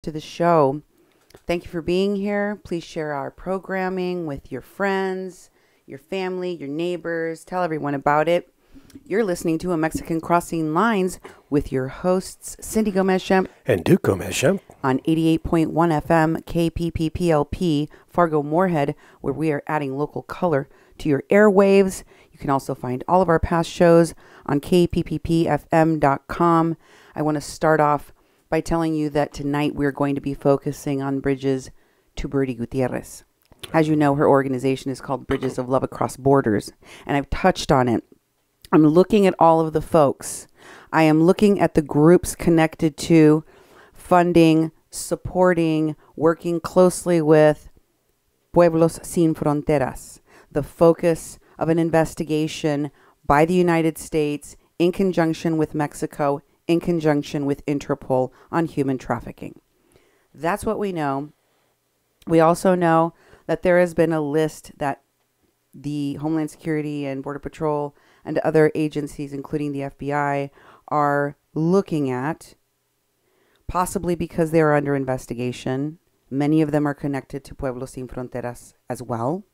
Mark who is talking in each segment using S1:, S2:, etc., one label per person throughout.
S1: to the show. Thank you for being here. Please share our programming with your friends, your family, your neighbors. Tell everyone about it. You're listening to A Mexican Crossing Lines with your hosts, Cindy Gomez-Schempp
S2: and Duke Gomez-Schempp
S1: on 88.1 FM KPPPLP, Fargo-Moorhead, where we are adding local color to your airwaves. You can also find all of our past shows on kpppfm.com. I want to start off by telling you that tonight we're going to be focusing on bridges to Birdie Gutierrez. As you know, her organization is called Bridges of Love Across Borders, and I've touched on it. I'm looking at all of the folks. I am looking at the groups connected to funding, supporting, working closely with Pueblos Sin Fronteras, the focus of an investigation by the United States in conjunction with Mexico, in conjunction with Interpol on human trafficking. That's what we know. We also know that there has been a list that the Homeland Security and Border Patrol and other agencies, including the FBI, are looking at, possibly because they are under investigation. Many of them are connected to Pueblos Sin Fronteras as well.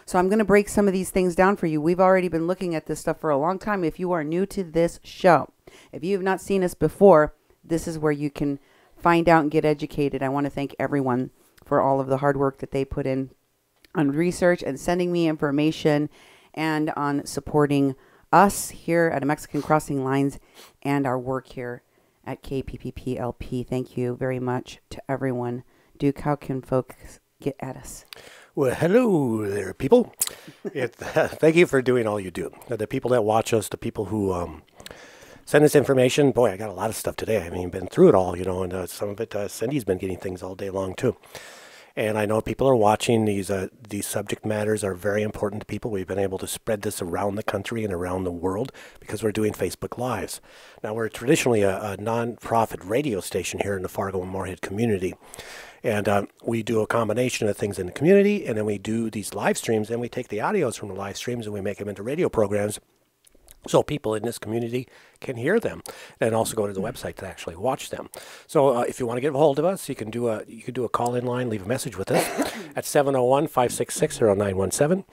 S1: So I'm going to break some of these things down for you. We've already been looking at this stuff for a long time. If you are new to this show, if you have not seen us before, this is where you can find out and get educated. I want to thank everyone for all of the hard work that they put in on research and sending me information and on supporting us here at A Mexican Crossing Lines and our work here at KPPPLP. Thank you very much to everyone. Duke, how can folks get at us?
S2: Well, hello there, people. Thank you for doing all you do. The people that watch us, the people who send us information. Boy, I got a lot of stuff today. I mean, been through it all, and some of it, Cindy's been getting things all day long, too. And I know people are watching. These subject matters are very important to people. We've been able to spread this around the country and around the world because we're doing Facebook Lives. Now, we're traditionally a non-profit radio station here in the Fargo-Moorhead community. And we do a combination of things in the community, and then we do these live streams, and we take the audios from the live streams and we make them into radio programs so people in this community can hear them and also go to the website to actually watch them. So if you want to get a hold of us, you can do a call-in line, leave a message with us at 701-566-0917,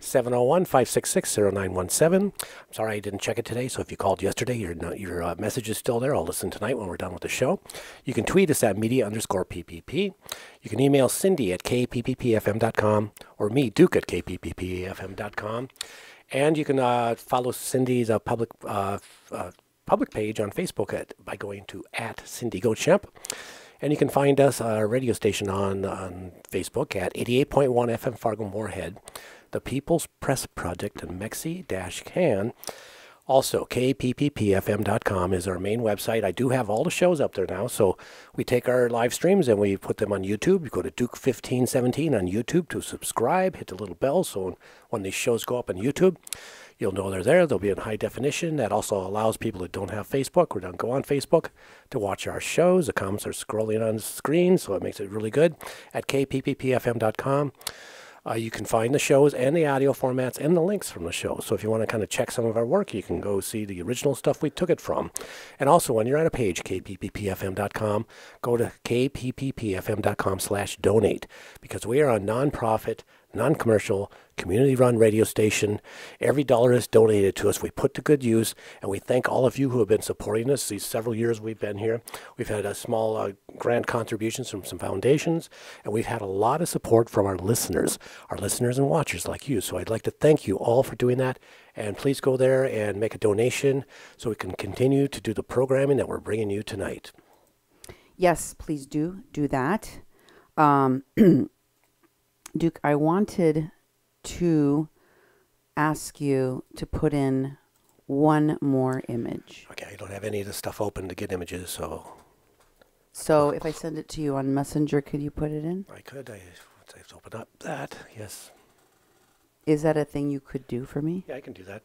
S2: 701-566-0917. I'm sorry I didn't check it today, so if you called yesterday, your message is still there. I'll listen tonight when we're done with the show. You can tweet us at media_PPP. You can email Cindy at kpppfm.com or me, Duke, at kpppfm.com. And you can follow Cindy's public page on Facebook by going to @CindyGoatSchempp. And you can find us, our radio station on Facebook at 88.1 FM Fargo-Moorhead, the People's Press Project in Mexi-Can. Also, kpppfm.com is our main website. I do have all the shows up there now, so we take our live streams and we put them on YouTube. You go to Duke1517 on YouTube to subscribe, hit the little bell, so when these shows go up on YouTube, you'll know they're there. They'll be in high definition. That also allows people that don't have Facebook or don't go on Facebook to watch our shows. The comments are scrolling on the screen, so it makes it really good. At kpppfm.com. You can find the shows and the audio formats and the links from the show. So if you want to kind of check some of our work, you can go see the original stuff we took it from. And also, when you're on a page, kpppfm.com, go to kpppfm.com/donate, because we are a nonprofit, non-commercial, community-run radio station. Every dollar is donated to us. We put to good use, and we thank all of you who have been supporting us these several years we've been here. We've had a small grant contributions from some foundations, and we've had a lot of support from our listeners and watchers like you. So I'd like to thank you all for doing that, and please go there and make a donation so we can continue to do the programming that we're bringing you tonight.
S1: Yes, please do that. Duke, I wanted to ask you to put in one more image.
S2: Okay, I don't have any of the stuff open to get images, so...
S1: So if I send it to you on Messenger, could you put it in?
S2: I could. I have to open up that, yes.
S1: Is that a thing you could do for me?
S2: Yeah, I can do that.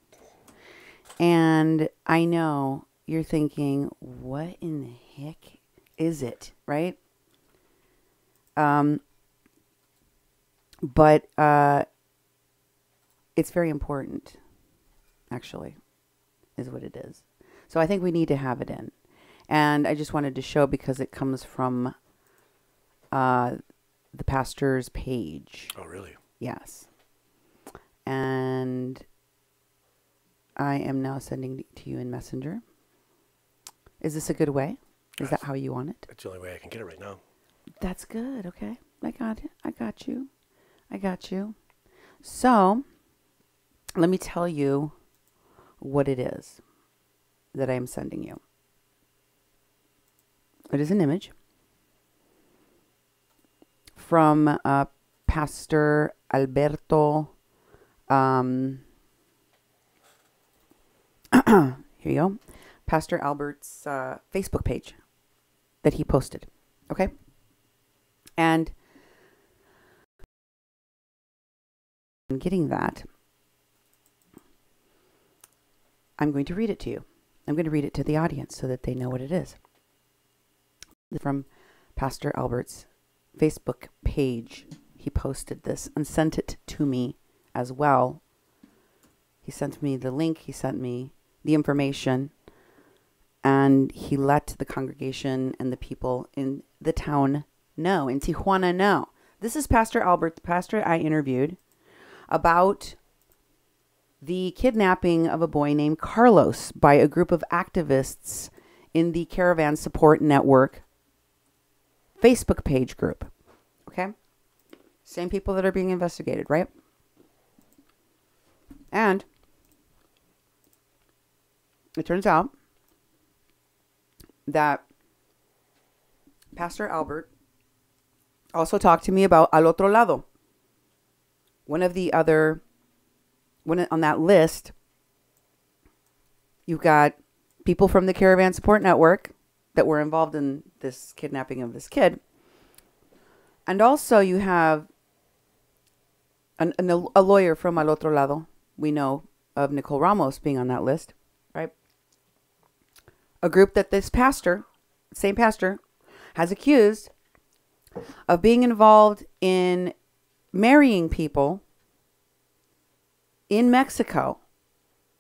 S1: And I know you're thinking, what in the heck is it, right? But it's very important, actually, is what it is. So I think we need to have it in. And I just wanted to show because it comes from the pastor's page.
S2: Oh, really?
S1: Yes. And I am now sending it to you in Messenger. Is this a good way? Is that how you want it?
S2: That's the only way I can get it right now.
S1: That's good. Okay. I got it. I got you. I got you. So, let me tell you what it is that I am sending you. It is an image from Pastor Alberto. Here you go. Pastor Albert's Facebook page that he posted. Okay? And I'm getting that. I'm going to read it to you. I'm going to read it to the audience so that they know what it is. From Pastor Albert's Facebook page, he posted this and sent it to me as well. He sent me the link. He sent me the information. And he let the congregation and the people in the town know, in Tijuana know. This is Pastor Albert, the pastor I interviewed, about the kidnapping of a boy named Carlos by a group of activists in the Caravan Support Network Facebook page group. Okay? Same people that are being investigated, right? And it turns out that Pastor Albert also talked to me about Al Otro Lado. One of the other, on that list, you've got people from the Caravan Support Network that were involved in this kidnapping of this kid. And also you have a lawyer from Al Otro Lado. We know of Nicole Ramos being on that list, right? A group that this pastor, same pastor, has accused of being involved in marrying people in Mexico.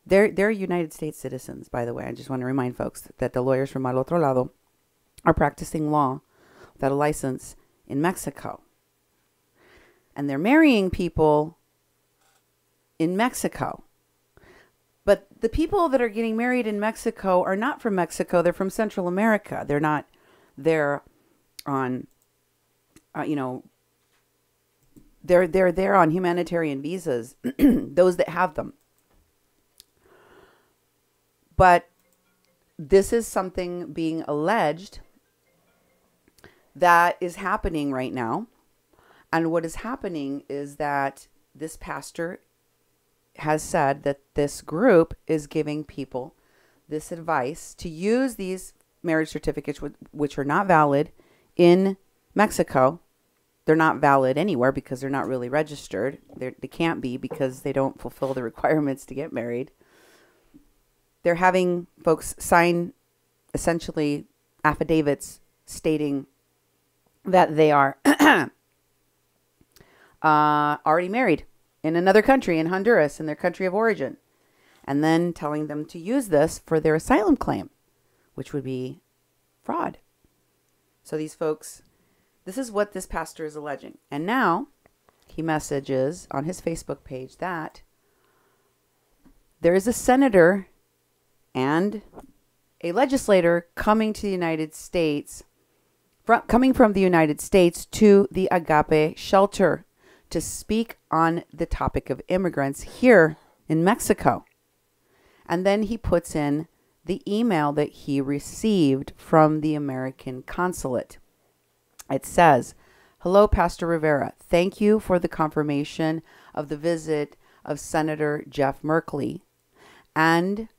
S1: They're United States citizens, by the way. I just want to remind folks that the lawyers from Al Otro Lado are practicing law without a license in Mexico. And they're marrying people in Mexico. But the people that are getting married in Mexico are not from Mexico. They're from Central America. They're not there on, they're there on humanitarian visas, those that have them. But this is something being alleged that is happening right now. And what is happening is that this pastor has said that this group is giving people this advice to use these marriage certificates, which are not valid in Mexico. They're not valid anywhere because they're not really registered. They can't be because they don't fulfill the requirements to get married. They're having folks sign essentially affidavits stating that they are already married in another country, in Honduras, in their country of origin, and then telling them to use this for their asylum claim, which would be fraud. So these folks, this is what this pastor is alleging. And now he messages on his Facebook page that there is a senator and a legislator coming to the United States, coming from the United States to the Agape Shelter to speak on the topic of immigrants here in Mexico. And then he puts in the email that he received from the American consulate. It says, "Hello, Pastor Rivera. Thank you for the confirmation of the visit of Senator Jeff Merkley and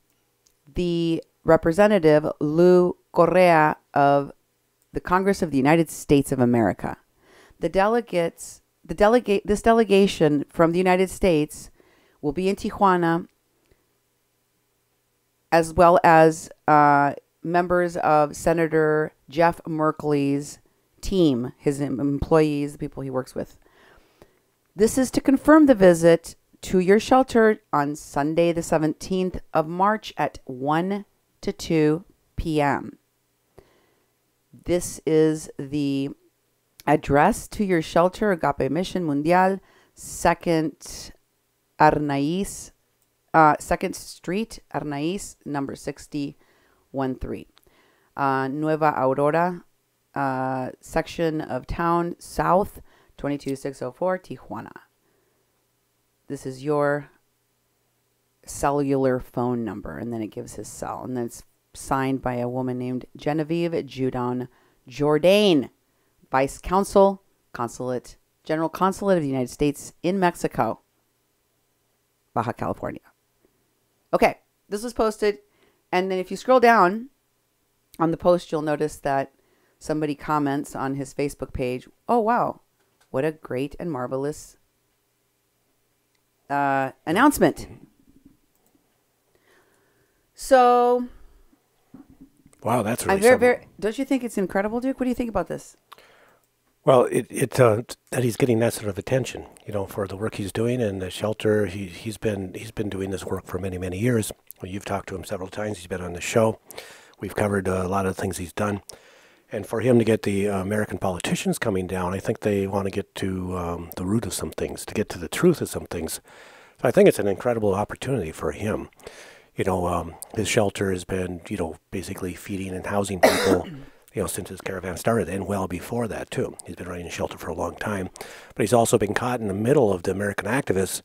S1: the Representative Lou Correa of the Congress of the United States of America. This delegation from the United States will be in Tijuana, as well as members of Senator Jeff Merkley's team, his employees, the people he works with. This is to confirm the visit to your shelter on Sunday, the 17th of March at 1 to 2 p.m. This is the Address to your shelter, Agape Mission Mundial, 2nd Arnaiz, 2nd Street, Arnaiz, number 6013. Nueva Aurora, section of town, south, 22604, Tijuana. This is your cellular phone number, and then it gives his cell, and then it's signed by a woman named Genevieve Judon Jourdain, Vice Consul, General Consulate of the United States in Mexico, Baja California. Okay, this was posted, and then if you scroll down on the post, you'll notice that somebody comments on his Facebook page, "Oh, wow, what a great and marvelous announcement." So,
S2: wow, that's really something.
S1: Don't you think it's incredible, Duke? What do you think about this?
S2: Well, that he's getting that sort of attention, for the work he's doing and the shelter. He's been doing this work for many, many years. Well, you've talked to him several times. He's been on the show. We've covered a lot of the things he's done. And for him to get the American politicians coming down, I think they want to get to the root of some things, to get to the truth of some things. So I think it's an incredible opportunity for him. His shelter has been, basically feeding and housing people, since his caravan started, and well before that, too. He's been running a shelter for a long time. But he's also been caught in the middle of the American activists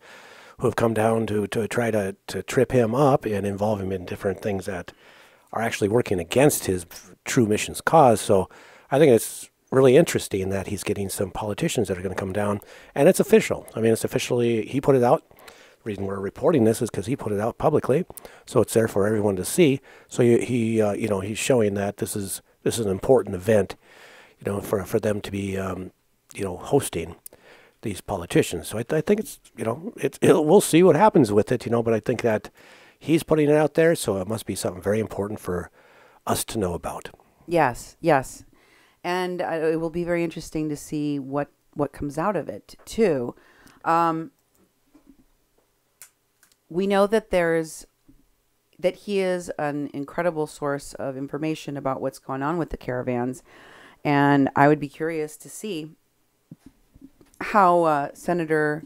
S2: who have come down to try to trip him up and involve him in different things that are actually working against his true mission's cause. So I think it's really interesting that he's getting some politicians that are going to come down, and it's official. I mean, it's officially, he put it out. The reason we're reporting this is because he put it out publicly, so it's there for everyone to see. So he's showing that this is an important event, for them to be, hosting these politicians. So I think we'll see what happens with it, but I think that he's putting it out there, so it must be something very important for us to know about.
S1: Yes. And it will be very interesting to see what comes out of it, too. We know that he is an incredible source of information about what's going on with the caravans. And I would be curious to see how Senator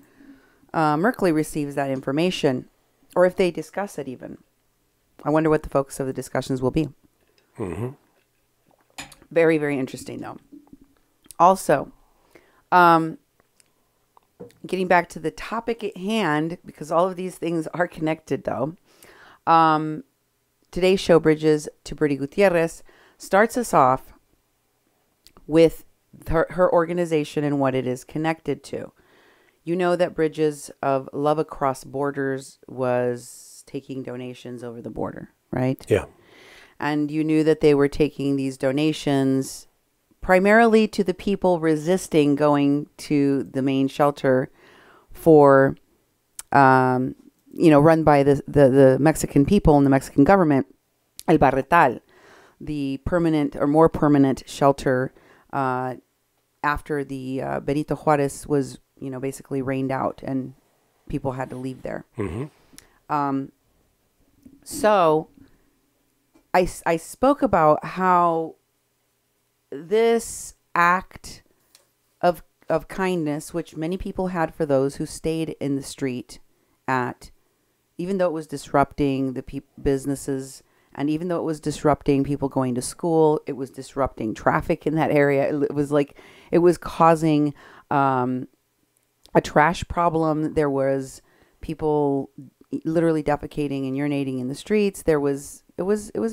S1: Merkley receives that information, or if they discuss it even. I wonder what the focus of the discussions will be.
S2: Mm-hmm.
S1: Very, very interesting, though. Also, getting back to the topic at hand, because all of these things are connected, though. Today's show, Bridges to Birdie Gutierrez, starts us off with her organization and what it is connected to. You know that Bridges of Love Across Borders was taking donations over the border, right?
S2: Yeah.
S1: And you knew that they were taking these donations primarily to the people resisting going to the main shelter for, run by the Mexican people and the Mexican government, El Barretal, the permanent or more permanent shelter after the Benito Juarez was, basically rained out and people had to leave there.
S2: Mm-hmm.
S1: So I spoke about how this act of kindness, which many people had for those who stayed in the street even though it was disrupting the businesses, and even though it was disrupting people going to school, it was disrupting traffic in that area. It was causing a trash problem. There was people literally defecating and urinating in the streets. It was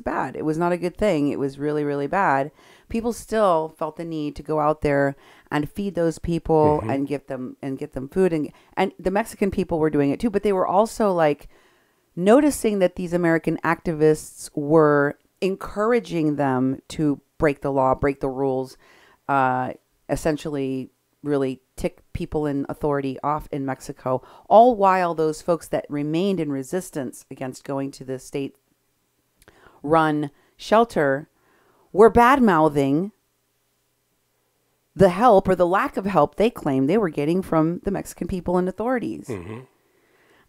S1: bad. It was not a good thing. It was really, really bad. People still felt the need to go out there and feed those people, mm-hmm. and get them food, and the Mexican people were doing it too, but they were also noticing that these American activists were encouraging them to break the law, break the rules, essentially really tick people in authority off in Mexico, all while those folks that remained in resistance against going to the state-run shelter were bad-mouthing the help or the lack of help they claimed they were getting from the Mexican people and authorities.
S2: Mm-hmm.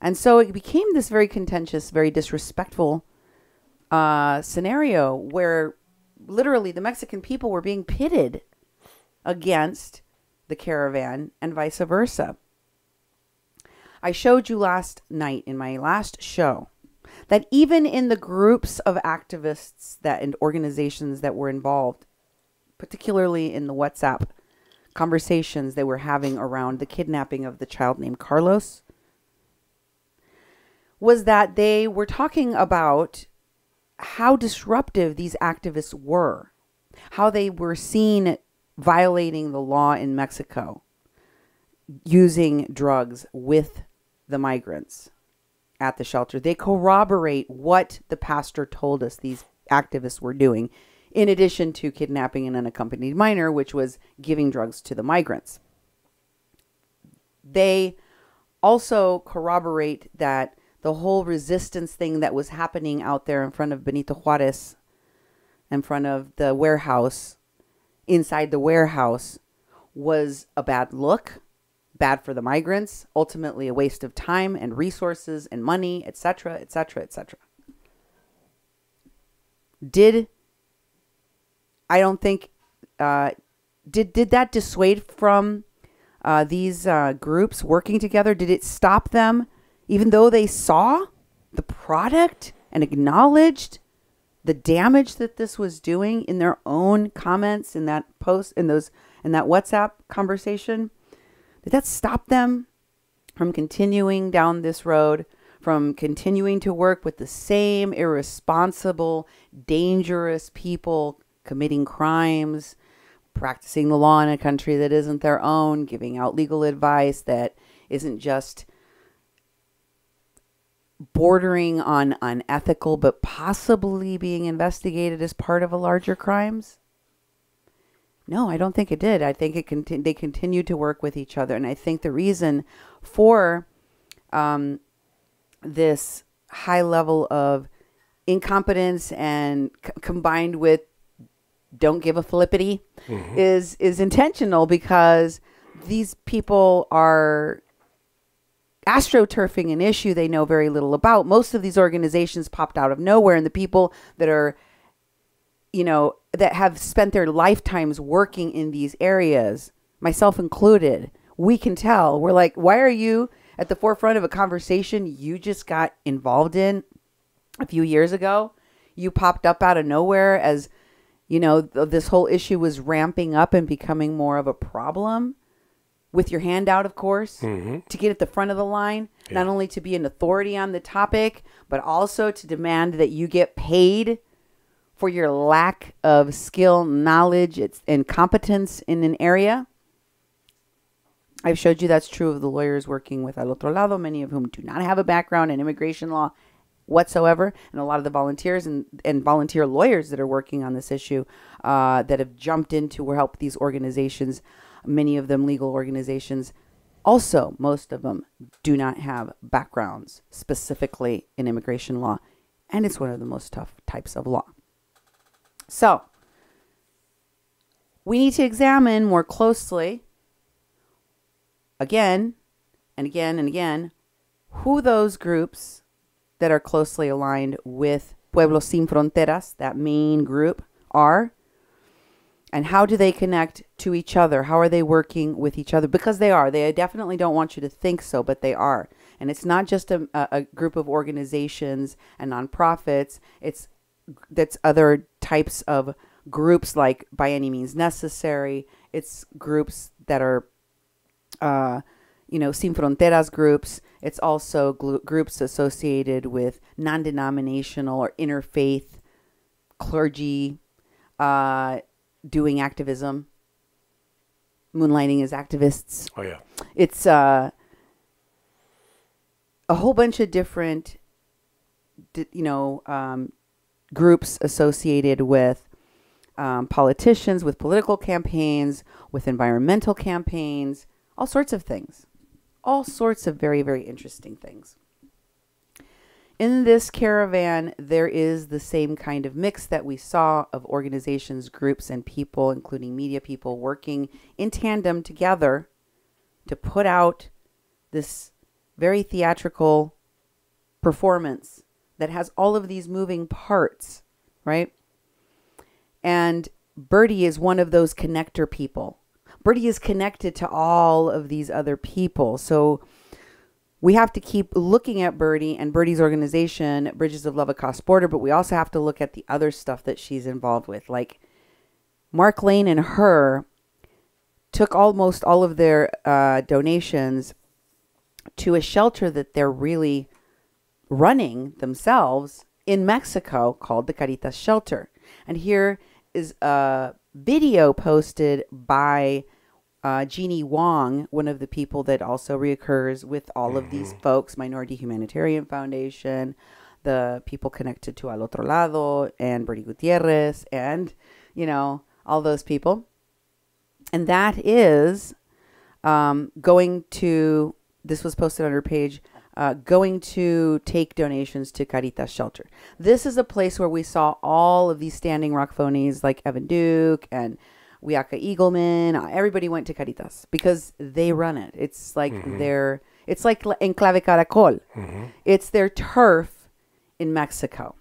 S1: And so it became this very contentious, very disrespectful scenario where literally the Mexican people were being pitted against the caravan and vice versa. I showed you last night in my last show that even in the groups of activists and organizations that were involved, particularly in the WhatsApp conversations they were having around the kidnapping of the child named Carlos, was that they were talking about how disruptive these activists were, how they were seen violating the law in Mexico, using drugs with the migrants at the shelter. They corroborate what the pastor told us these activists were doing, in addition to kidnapping an unaccompanied minor, which was giving drugs to the migrants. They also corroborate that the whole resistance thing that was happening out there in front of Benito Juarez, in front of the warehouse, inside the warehouse, was a bad look, bad for the migrants, ultimately a waste of time and resources and money, etc., etc., etc. Did that dissuade from these groups working together? Did it stop them, even though they saw the product and acknowledged the damage that this was doing in their own comments in that post, in that WhatsApp conversation? Did that stop them from continuing down this road, from continuing to work with the same irresponsible, dangerous people committing crimes, practicing the law in a country that isn't their own, giving out legal advice that isn't just bordering on unethical, but possibly being investigated as part of a larger crimes? No, I don't think it did. I think they continued to work with each other. And I think the reason for this high level of incompetence and combined with don't give a flippity is intentional, because these people are astroturfing an issue they know very little about. Most of these organizations popped out of nowhere, and the people that are, that have spent their lifetimes working in these areas, myself included, we can tell. We're like, why are you at the forefront of a conversation you just got involved in a few years ago? You popped up out of nowhere as, this whole issue was ramping up and becoming more of a problem, with your hand out, of course, to get at the front of the line, not only to be an authority on the topic, but also to demand that you get paid for your lack of skill, knowledge, and competence in an area. I've showed you that's true of the lawyers working with Al Otro Lado, many of whom do not have a background in immigration law whatsoever, and a lot of the volunteers and volunteer lawyers that are working on this issue that have jumped in to help these organizations, many of them legal organizations, also most of them do not have backgrounds specifically in immigration law, and it's one of the most tough types of law. So we need to examine more closely, again and again and again, who those groups that are closely aligned with Pueblos Sin Fronteras, that main group, are, and how do they connect to each other? How are they working with each other? Because they are. They definitely don't want you to think so, but they are. And it's not just a group of organizations and nonprofits. That's other types of groups, like By Any Means Necessary. It's groups that are, Sin Fronteras groups. It's also groups associated with non-denominational or interfaith clergy, doing activism, moonlighting as activists.
S2: Oh, yeah.
S1: It's a whole bunch of different, groups associated with politicians, with political campaigns, with environmental campaigns, all sorts of things. All sorts of very, very interesting things. In this caravan, there is the same kind of mix that we saw of organizations, groups, and people, including media people, working in tandem together to put out this very theatrical performance that has all of these moving parts, right? And Birdie is one of those connector people Birdie is connected to all of these other people. So we have to keep looking at Birdie and Birdie's organization, Bridges of Love Across Border, but we also have to look at the other stuff that she's involved with. Like Mark Lane and her took almost all of their donations to a shelter that they're really running themselves in Mexico called the Caritas Shelter. And here is a video posted by Jeannie Wong, one of the people that also reoccurs with all of these folks, Minority Humanitarian Foundation, the people connected to Al Otro Lado, and Birdie Gutierrez, and, you know, all those people. And that is going to, this was posted on her page, going to take donations to Caritas Shelter. This is a place where we saw all of these Standing Rock phonies like Evan Duke and Wiaka Eagleman. Everybody went to Caritas because they run it. It's like it's like Enclave Caracol. It's their turf in Mexico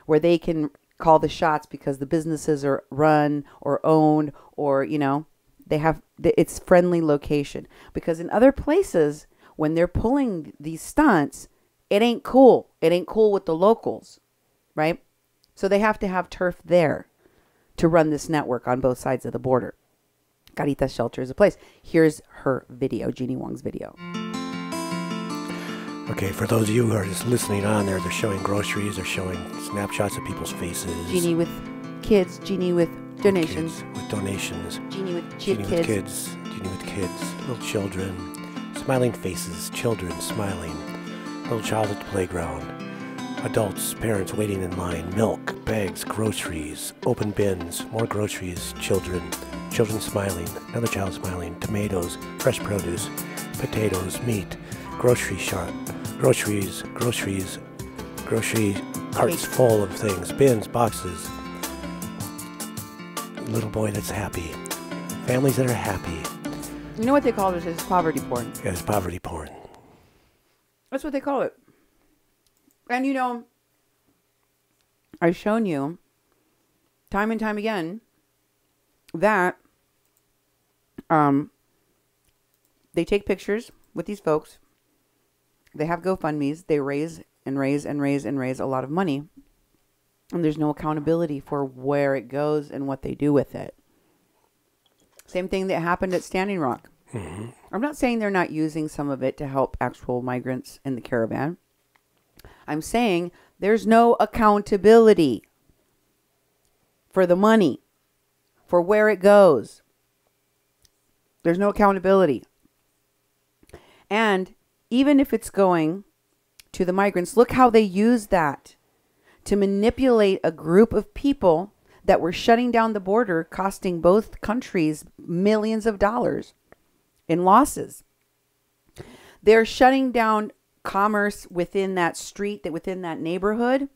S1: where they can call the shots because the businesses are run or owned, or, you know, they have, it's friendly location. Because in other places, when they're pulling these stunts, it ain't cool. It ain't cool with the locals, right? So they have to have turf there to run this network on both sides of the border. Caritas Shelter is a place. Here's her video, Jeannie Wong's video.
S2: Okay, for those of you who are just listening on there, they're showing groceries, they're showing snapshots of people's faces.
S1: Jeannie with kids, Jeannie with donations.
S2: Kids with donations.
S1: Jeannie with
S2: Jeannie with kids. Jeannie with kids. Little children. Smiling faces. Children smiling. Little child at the playground. Adults, parents waiting in line. Milk, bags, groceries. Open bins. More groceries. Children. Children smiling. Another child smiling. Tomatoes. Fresh produce. Potatoes. Meat. Grocery shop. Groceries. Grocery carts full of things. Bins. Boxes. Little boy that's happy. Families that are happy.
S1: You know what they call this? It's poverty porn.
S2: Yeah, it's poverty porn.
S1: That's what they call it. And you know, I've shown you time and time again that they take pictures with these folks. They have GoFundMes. They raise and raise and raise and raise a lot of money. And there's no accountability for where it goes and what they do with it. Same thing that happened at Standing Rock. I'm not saying they're not using some of it to help actual migrants in the caravan. I'm saying there's no accountability for the money, for where it goes. There's no accountability. And even if it's going to the migrants, look how they use that to manipulate a group of people that were shutting down the border, costing both countries millions of dollars in losses. They're shutting down commerce within that street, that within that neighborhood.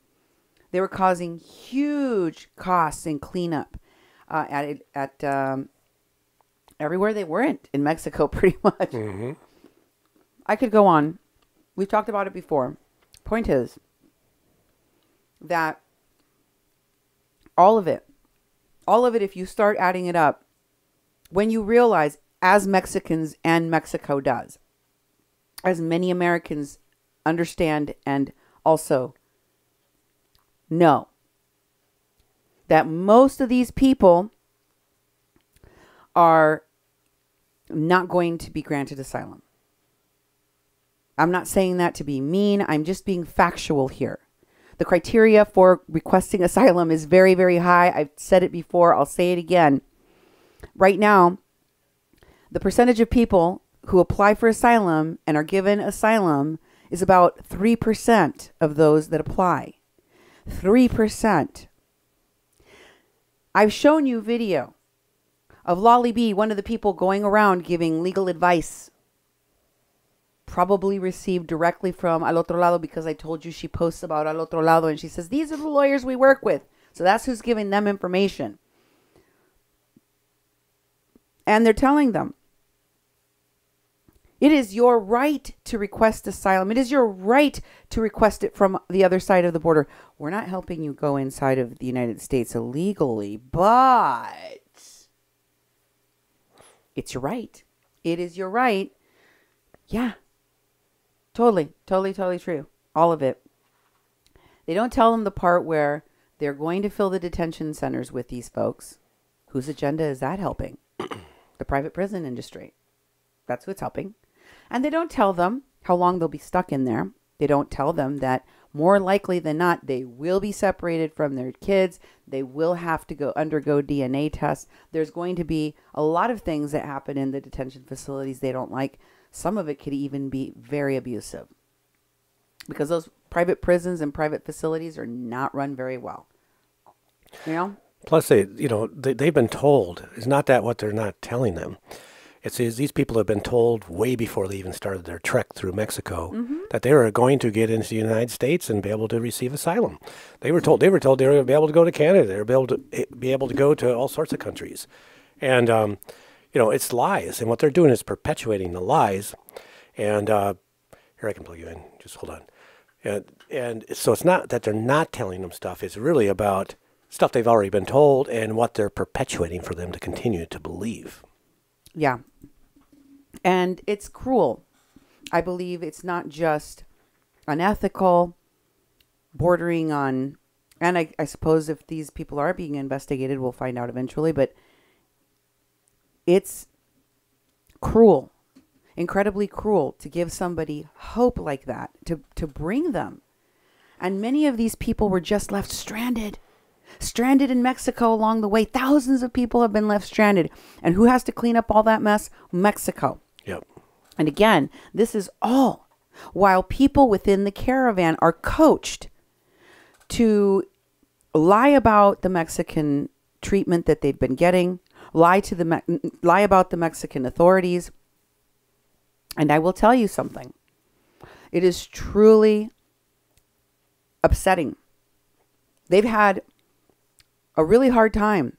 S1: They were causing huge costs in cleanup at everywhere they weren't in Mexico, pretty much. I could go on. We've talked about it before. Point is that all of it, if you start adding it up, when you realize, as Mexicans and Mexico does, as many Americans understand and also know, that most of these people are not going to be granted asylum. I'm not saying that to be mean. I'm just being factual here. The criteria for requesting asylum is very, very high. I've said it before. I'll say it again. Right now, the percentage of people who apply for asylum and are given asylum is about 3% of those that apply. 3%. I've shown you video of Lolly B, one of the people going around giving legal advice, probably received directly from Al Otro Lado, because I told you she posts about Al Otro Lado and she says, these are the lawyers we work with. So that's who's giving them information. And they're telling them, it is your right to request asylum. It is your right to request it from the other side of the border. We're not helping you go inside of the United States illegally, but It's your right. It is your right. Yeah. Totally true. All of it. They don't tell them the part where they're going to fill the detention centers with these folks. Whose agenda is that helping? The private prison industry. That's who it's helping. And they don't tell them how long they'll be stuck in there. They don't tell them that more likely than not, they will be separated from their kids. They will have to undergo DNA tests. There's going to be a lot of things that happen in the detention facilities they don't like. Some of it could even be very abusive, because those private prisons and private facilities are not run very well. You know?
S2: Plus, they've been told. It's not that what they're not telling them. It's these people have been told way before they even started their trek through Mexico that they were going to get into the United States and be able to receive asylum. They were told they were going to be able to go to Canada. They were be able to go to all sorts of countries. And, it's lies. And what they're doing is perpetuating the lies. And here, I can plug you in. Just hold on. And so it's not that they're not telling them stuff. It's really about stuff they've already been told and what they're perpetuating for them to continue to believe.
S1: Yeah. And it's cruel. I believe it's not just unethical, bordering on, and I suppose if these people are being investigated, we'll find out eventually, but it's cruel, incredibly cruel to give somebody hope like that, to bring them. And many of these people were just left stranded in Mexico along the way. Thousands of people have been left stranded. And who has to clean up all that mess? Mexico.
S2: Yep.
S1: And again, this is all while people within the caravan are coached to lie about the Mexican treatment that they've been getting, lie about the Mexican authorities. And I will tell you something. It is truly upsetting. They've had a really hard time.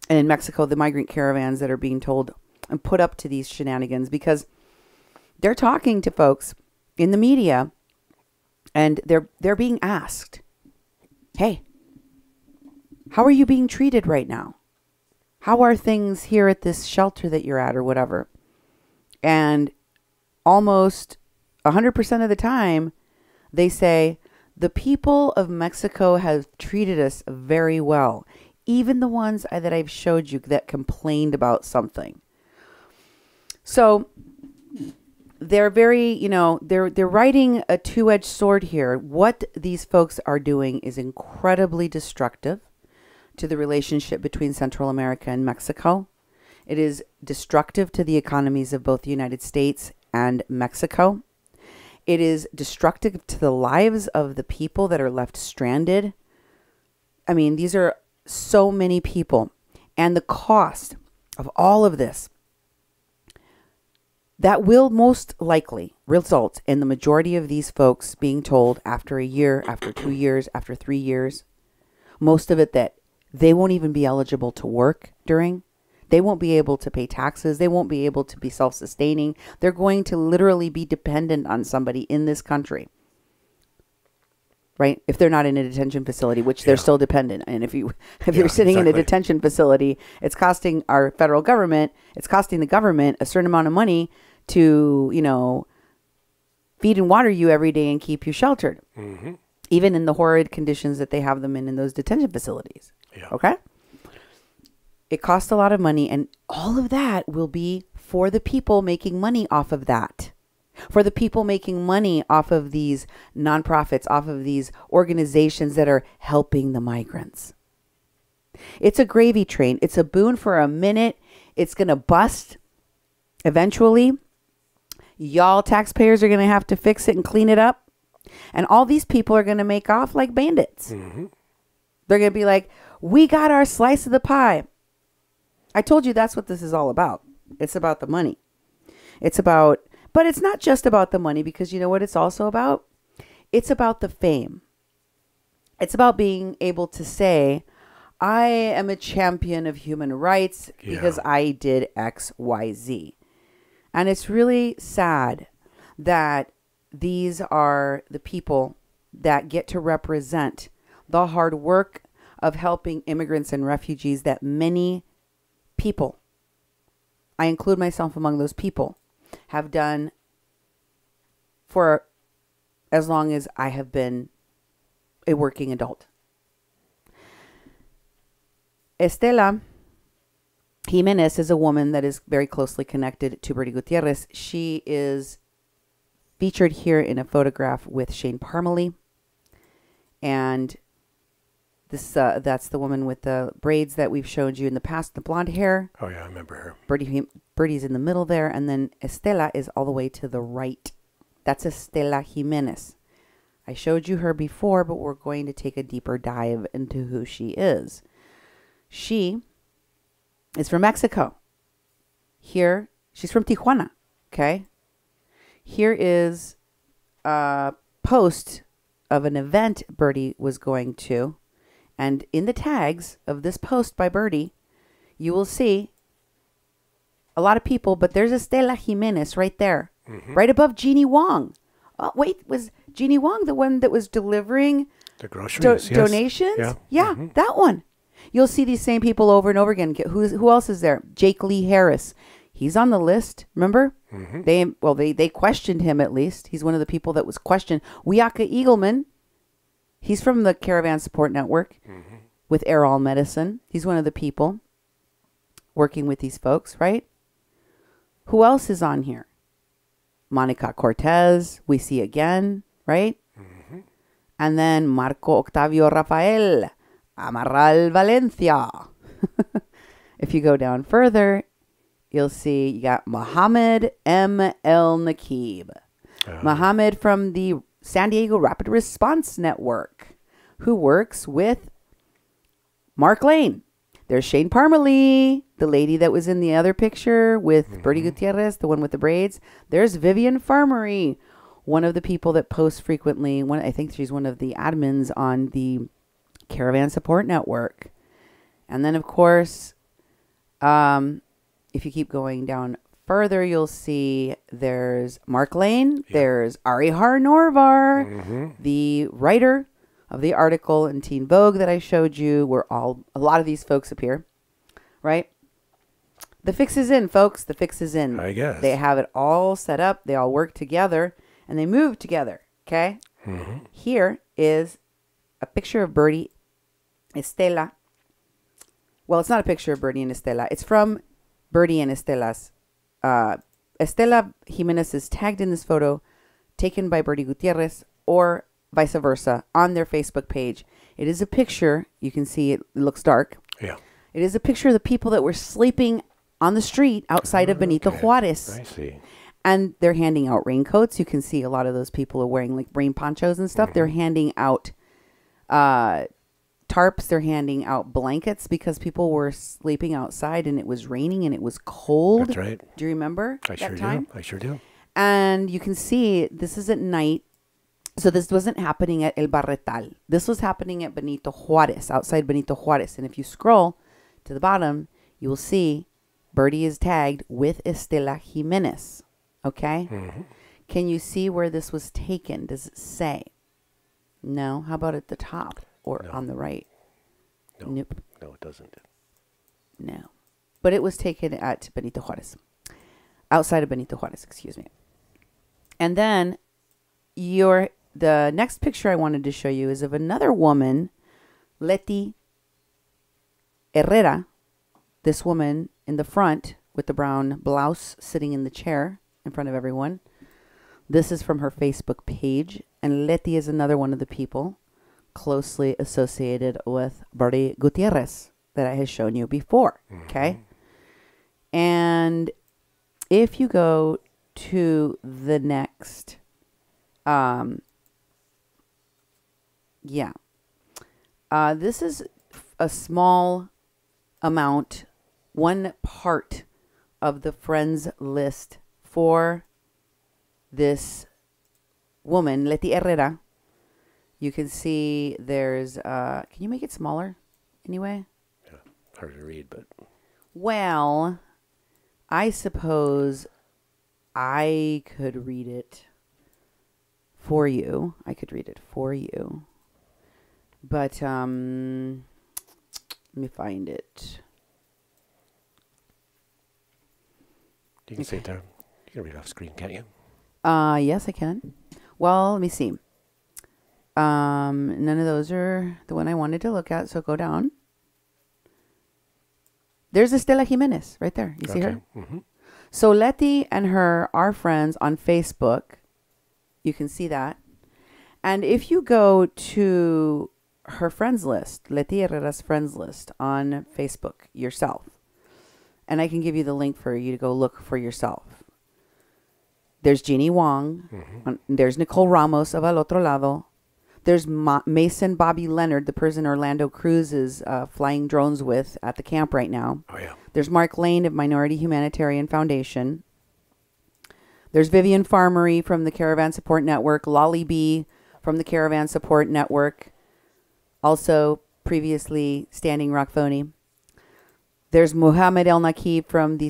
S1: And in Mexico, the migrant caravans that are being told and put up to these shenanigans, because they're talking to folks in the media and they're being asked, hey, how are you being treated right now? How are things here at this shelter that you're at or whatever? And almost 100% of the time, they say, the people of Mexico have treated us very well. Even the ones that I've showed you that complained about something. So they're very, they're riding a two-edged sword here. What these folks are doing is incredibly destructive to the relationship between Central America and Mexico. It is destructive to the economies of both the United States and Mexico. It is destructive to the lives of the people that are left stranded. I mean, these are so many people. And the cost of all of this, that will most likely result in the majority of these folks being told after a year, after 2 years, after 3 years, most of it that they won't even be eligible to work during. They won't be able to pay taxes. They won't be able to be self-sustaining. They're going to literally be dependent on somebody in this country, right? If they're not in a detention facility, which they're still dependent. And if you're sitting in a detention facility, it's costing our federal government, it's costing the government a certain amount of money to, feed and water you every day and keep you sheltered, even in the horrid conditions that they have them in those detention facilities.
S2: Yeah.
S1: Okay? It costs a lot of money, and all of that will be for the people making money off of that. For the people making money off of these nonprofits, off of these organizations that are helping the migrants. It's a gravy train. It's a boon for a minute. It's going to bust eventually. Y'all taxpayers are going to have to fix it and clean it up. And all these people are going to make off like bandits. They're going to be like, we got our slice of the pie. I told you that's what this is all about. It's about the money. But it's not just about the money, because you know what it's also about? It's about the fame. It's about being able to say, I am a champion of human rights because I did X, Y, Z. And it's really sad that these are the people that get to represent the hard work of helping immigrants and refugees that many people I include myself among those people, have done for as long as I have been a working adult. Estela Jimenez is a woman that is very closely connected to Birdie Gutierrez. She is featured here in a photograph with Shane Parmalee. And this that's the woman with the braids that we've showed you in the past, the blonde hair.
S2: Oh, yeah, I remember her.
S1: Birdie's in the middle there, and then Estela is all the way to the right. That's Estela Jimenez. I showed you her before, but we're going to take a deeper dive into who she is. She is from Mexico. Here, she's from Tijuana, okay? Here is a post of an event Birdie was going to. And in the tags of this post by Birdie, you will see a lot of people, but there's Estela Jimenez right there, right above Jeannie Wong. Oh, wait, was Jeannie Wong the one that was delivering
S2: the groceries, yes.
S1: Donations? Yeah, that one. You'll see these same people over and over again. Who else is there? Jake Lee Harris. He's on the list, remember? They questioned him at least. He's one of the people that was questioned. Wiaka Eagleman, he's from the Caravan Support Network with Errol Medicine. He's one of the people working with these folks, right? Who else is on here? Monica Cortez, we see again, right? And then Marco Octavio Rafael, Amaral Valencia. If you go down further, you'll see you got Mohamed M. ElNakib. Mohamed from the San Diego Rapid Response Network, who works with Mark Lane. There's Shane Parmalee, the lady that was in the other picture with Birdie Gutierrez, the one with the braids. There's Vivian Farmery, one of the people that posts frequently. I think she's one of the admins on the Caravan Support Network. And then, of course, if you keep going down further, you'll see there's Mark Lane. There's Arihar Norvar, the writer of the article in Teen Vogue that I showed you, where a lot of these folks appear, right? The fix is in, folks. The fix is in.
S2: I guess.
S1: They have it all set up. They all work together, and they move together, okay? Here is a picture of Birdie, Estela. Well, it's not a picture of Birdie and Estela. It's from Birdie and Estela's. Estela Jimenez is tagged in this photo, taken by Birdie Gutierrez, or vice versa, on their Facebook page. It is a picture. You can see it looks dark.
S2: Yeah.
S1: It is a picture of the people that were sleeping on the street outside of Benito Juarez.
S2: I see.
S1: And they're handing out raincoats. You can see a lot of those people are wearing like rain ponchos and stuff. They're handing out tarps. They're handing out blankets because people were sleeping outside and it was raining and it was cold.
S2: That's right.
S1: Do you remember
S2: I
S1: that time?
S2: I sure do.
S1: And you can see this is at night. So this wasn't happening at El Barretal. This was happening at Benito Juarez, outside Benito Juarez. And if you scroll to the bottom, you will see Birdie is tagged with Estela Jimenez. Okay? Can you see where this was taken? Does it say? No. How about at the top or on the right?
S2: No.
S1: Nope.
S2: No, it doesn't.
S1: No. But it was taken at Benito Juarez. Outside of Benito Juarez, excuse me. And then the next picture I wanted to show you is of another woman, Lety Herrera. This woman in the front with the brown blouse sitting in the chair in front of everyone. This is from her Facebook page. And Lety is another one of the people closely associated with Birdie Gutierrez that I had shown you before. Okay? And if you go to the next... this is a small amount, one part of the friends list for this woman, Lety Herrera. You can see there's, can you make it smaller anyway?
S2: Yeah, hard to read, but.
S1: Well, I suppose I could read it for you. But let me find it.
S2: You can see it there. You can read off screen, can't you?
S1: Yes, I can. Well, let me see. None of those are the one I wanted to look at, so go down. There's Estela Jimenez right there. You see her?
S2: Mm-hmm.
S1: So Lety and her are friends on Facebook. You can see that. And if you go to her friends list, Lety Herrera's friends list on Facebook yourself, and I can give you the link for you to go look for yourself. There's Jeannie Wong.
S2: Mm-hmm.
S1: There's Nicole Ramos of Al Otro Lado. There's Mason Bobby Leonard, the person Orlando Cruz is flying drones with at the camp right now.
S2: Oh, yeah.
S1: There's Mark Lane of Minority Humanitarian Foundation. There's Vivian Farmery from the Caravan Support Network. Lolly B from the Caravan Support Network. Also, previously, Standing Rock Phony. There's Mohamed ElNakib from the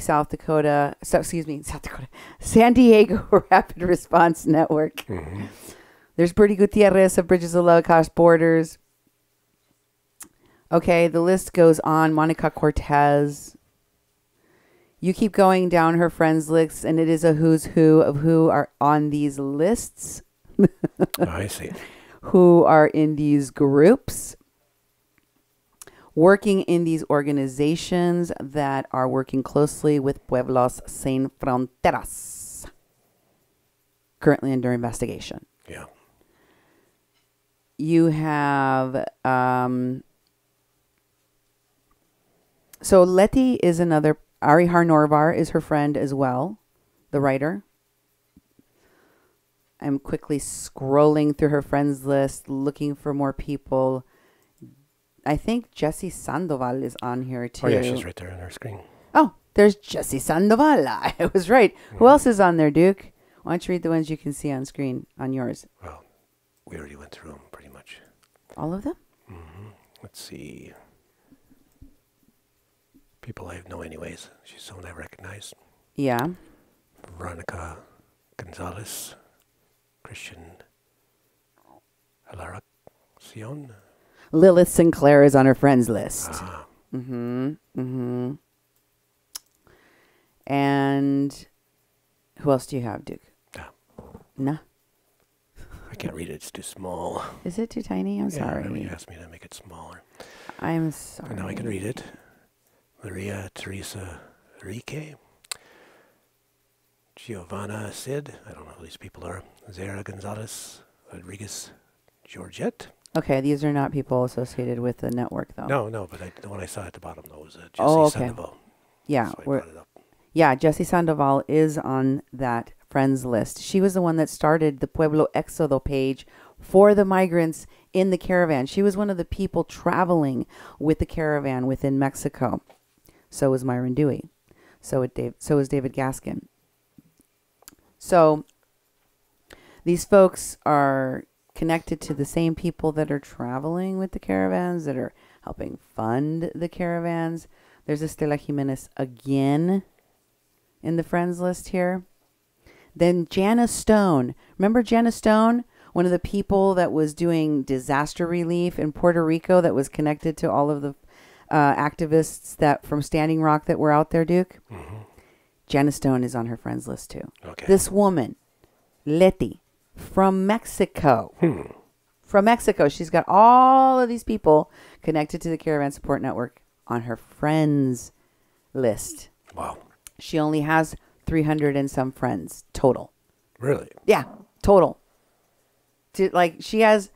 S1: San Diego Rapid Response Network.
S2: Mm-hmm.
S1: There's Birdie Gutierrez of Bridges of Love Across Borders. Okay, the list goes on. Monica Cortez. You keep going down her friends list, and it is a who's who of who are on these lists.
S2: Oh, I see.
S1: Who are in these groups, working in these organizations that are working closely with Pueblos Sin Fronteras. Currently under investigation.
S2: Yeah.
S1: You have... so Lety is another... Ari Harnorvar is her friend as well, the writer. I'm quickly scrolling through her friends list, looking for more people. I think Jessie Sandoval is on here too.
S2: Oh, yeah, she's right there on her screen.
S1: Oh, there's Jessie Sandoval. I was right. Mm-hmm. Who else is on there, Duke? Why don't you read the ones you can see on screen on yours?
S2: Well, we already went through them pretty much.
S1: All of them?
S2: Mm-hmm. Let's see. People I know anyways. She's someone I recognize.
S1: Yeah.
S2: Veronica Gonzalez. Christian Alaracion.
S1: Lilith Sinclair is on her friends list.
S2: Ah.
S1: Mm-hmm. Mm-hmm. And who else do you have, Duke? Nah.
S2: I can't read it. It's too small.
S1: Is it too tiny? I'm sorry.
S2: You asked me to make it smaller.
S1: I'm sorry.
S2: And now I can read it. Maria Teresa Rique. Giovanna Sid. I don't know who these people are. Zara Gonzalez Rodriguez Georgette.
S1: Okay, these are not people associated with the network, though.
S2: No, but the one I saw at the bottom, though, was Jessie Sandoval.
S1: Yeah,
S2: so I brought it up.
S1: Yeah, Jessie Sandoval is on that friends list. She was the one that started the Pueblo Éxodo page for the migrants in the caravan. She was one of the people traveling with the caravan within Mexico. So was Myron Dewey. So was David Gaskin. So these folks are connected to the same people that are traveling with the caravans, that are helping fund the caravans. There's Estela Jimenez again in the friends list here. Then Jana Stone. Remember Jana Stone? One of the people that was doing disaster relief in Puerto Rico that was connected to all of the activists that from Standing Rock that were out there, Duke? Mm-hmm. Jana Stone is on her friends list too.
S2: Okay.
S1: This woman, Lety, from Mexico. From Mexico. She's got all of these people connected to the Caravan Support Network on her friends list.
S2: Wow.
S1: She only has 300 and some friends total.
S2: Really?
S1: Yeah, total. She has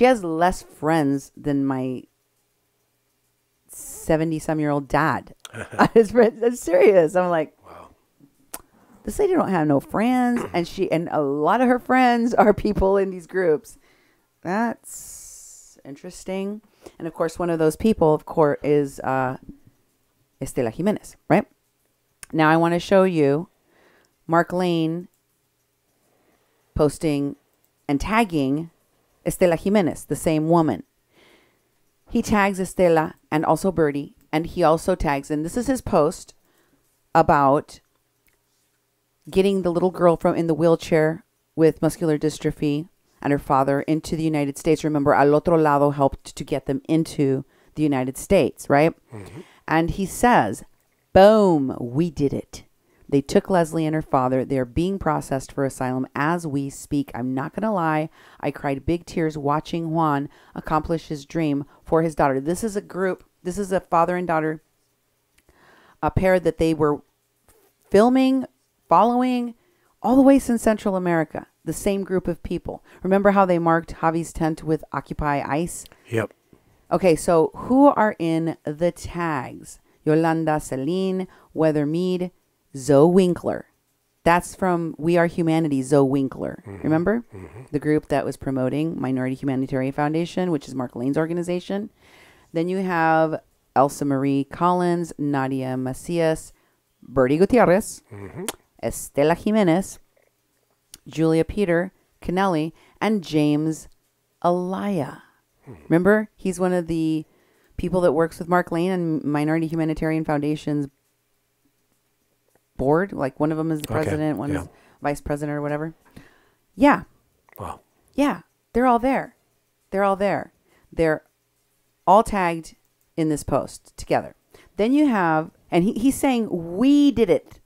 S1: less friends than my 70-some-year-old dad. I'm serious. I'm like,
S2: wow.
S1: This lady don't have no friends, and a lot of her friends are people in these groups. That's interesting. And of course, one of those people, of course, is Estela Jimenez, right? Now I want to show you Mark Lane posting and tagging Estela Jimenez, the same woman. He tags Estela and also Birdie, and he also tags, and this is his post about getting the little girl in the wheelchair with muscular dystrophy and her father into the United States. Remember, Al Otro Lado helped to get them into the United States, right? Mm-hmm. And he says, boom, we did it. They took Leslie and her father. They're being processed for asylum as we speak. I'm not going to lie. I cried big tears watching Juan accomplish his dream for his daughter. This is a group. This is a father and daughter, a pair that they were filming, following all the way since Central America. The same group of people. Remember how they marked Javi's tent with Occupy ICE?
S2: Yep.
S1: Okay, so who are in the tags? Yolanda Celine, Weather Mead, Zoe Winkler. That's from We Are Humanity, Zoe Winkler. Remember? The group that was promoting Minority Humanitarian Foundation, which is Mark Lane's organization. Then you have Elsa Marie Collins, Nadia Macias, Birdie Gutierrez, Estela Jimenez, Julia Peter, Kennelly, and James Alaya. Remember? He's one of the people that works with Mark Lane and Minority Humanitarian Foundation's board. Like one of them is the president, one is vice president or whatever. Yeah.
S2: Wow.
S1: Yeah. They're all there. They're all there. They're all tagged in this post together. Then you have, and he's saying, we did it.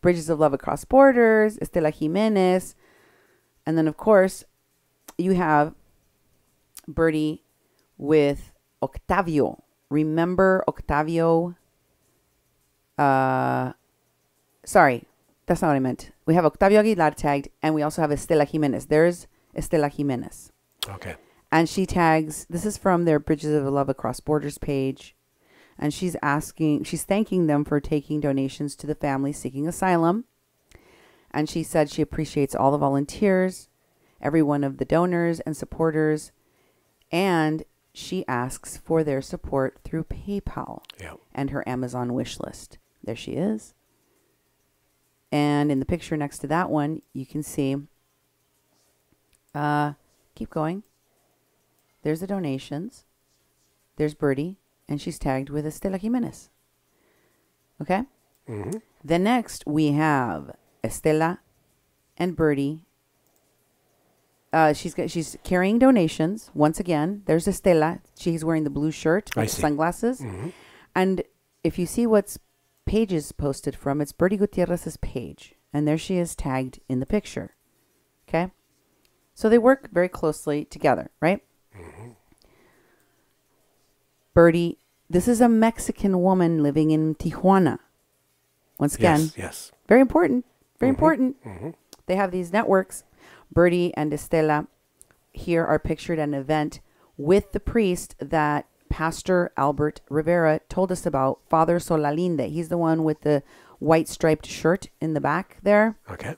S1: Bridges of Love Across Borders, Estela Jimenez. And then, of course, you have Birdie with Octavio. Remember Octavio? Sorry, that's not what I meant. We have Octavio Aguilar tagged, and we also have Estela Jimenez. There's Estela Jimenez.
S2: Okay.
S1: And she tags, this is from their Bridges of Love Across Borders page. And she's thanking them for taking donations to the family seeking asylum. And she said she appreciates all the volunteers, every one of the donors and supporters. And she asks for their support through PayPal and her Amazon wish list. There she is. And in the picture next to that one, you can see, keep going. There's the donations. There's Birdie. And she's tagged with Estela Jimenez. Okay? Then next, we have Estela and Birdie. She's carrying donations. Once again, there's Estela. She's wearing the blue shirt with sunglasses. And if you see what's pages posted from, it's Birdie Gutierrez's page. And there she is tagged in the picture. Okay? So they work very closely together, right? Birdie, this is a Mexican woman living in Tijuana. Once again,
S2: yes.
S1: Very important. Very important. They have these networks. Birdie and Estela here are pictured at an event with the priest that Pastor Albert Rivera told us about, Father Solalinde. He's the one with the white striped shirt in the back there.
S2: Okay.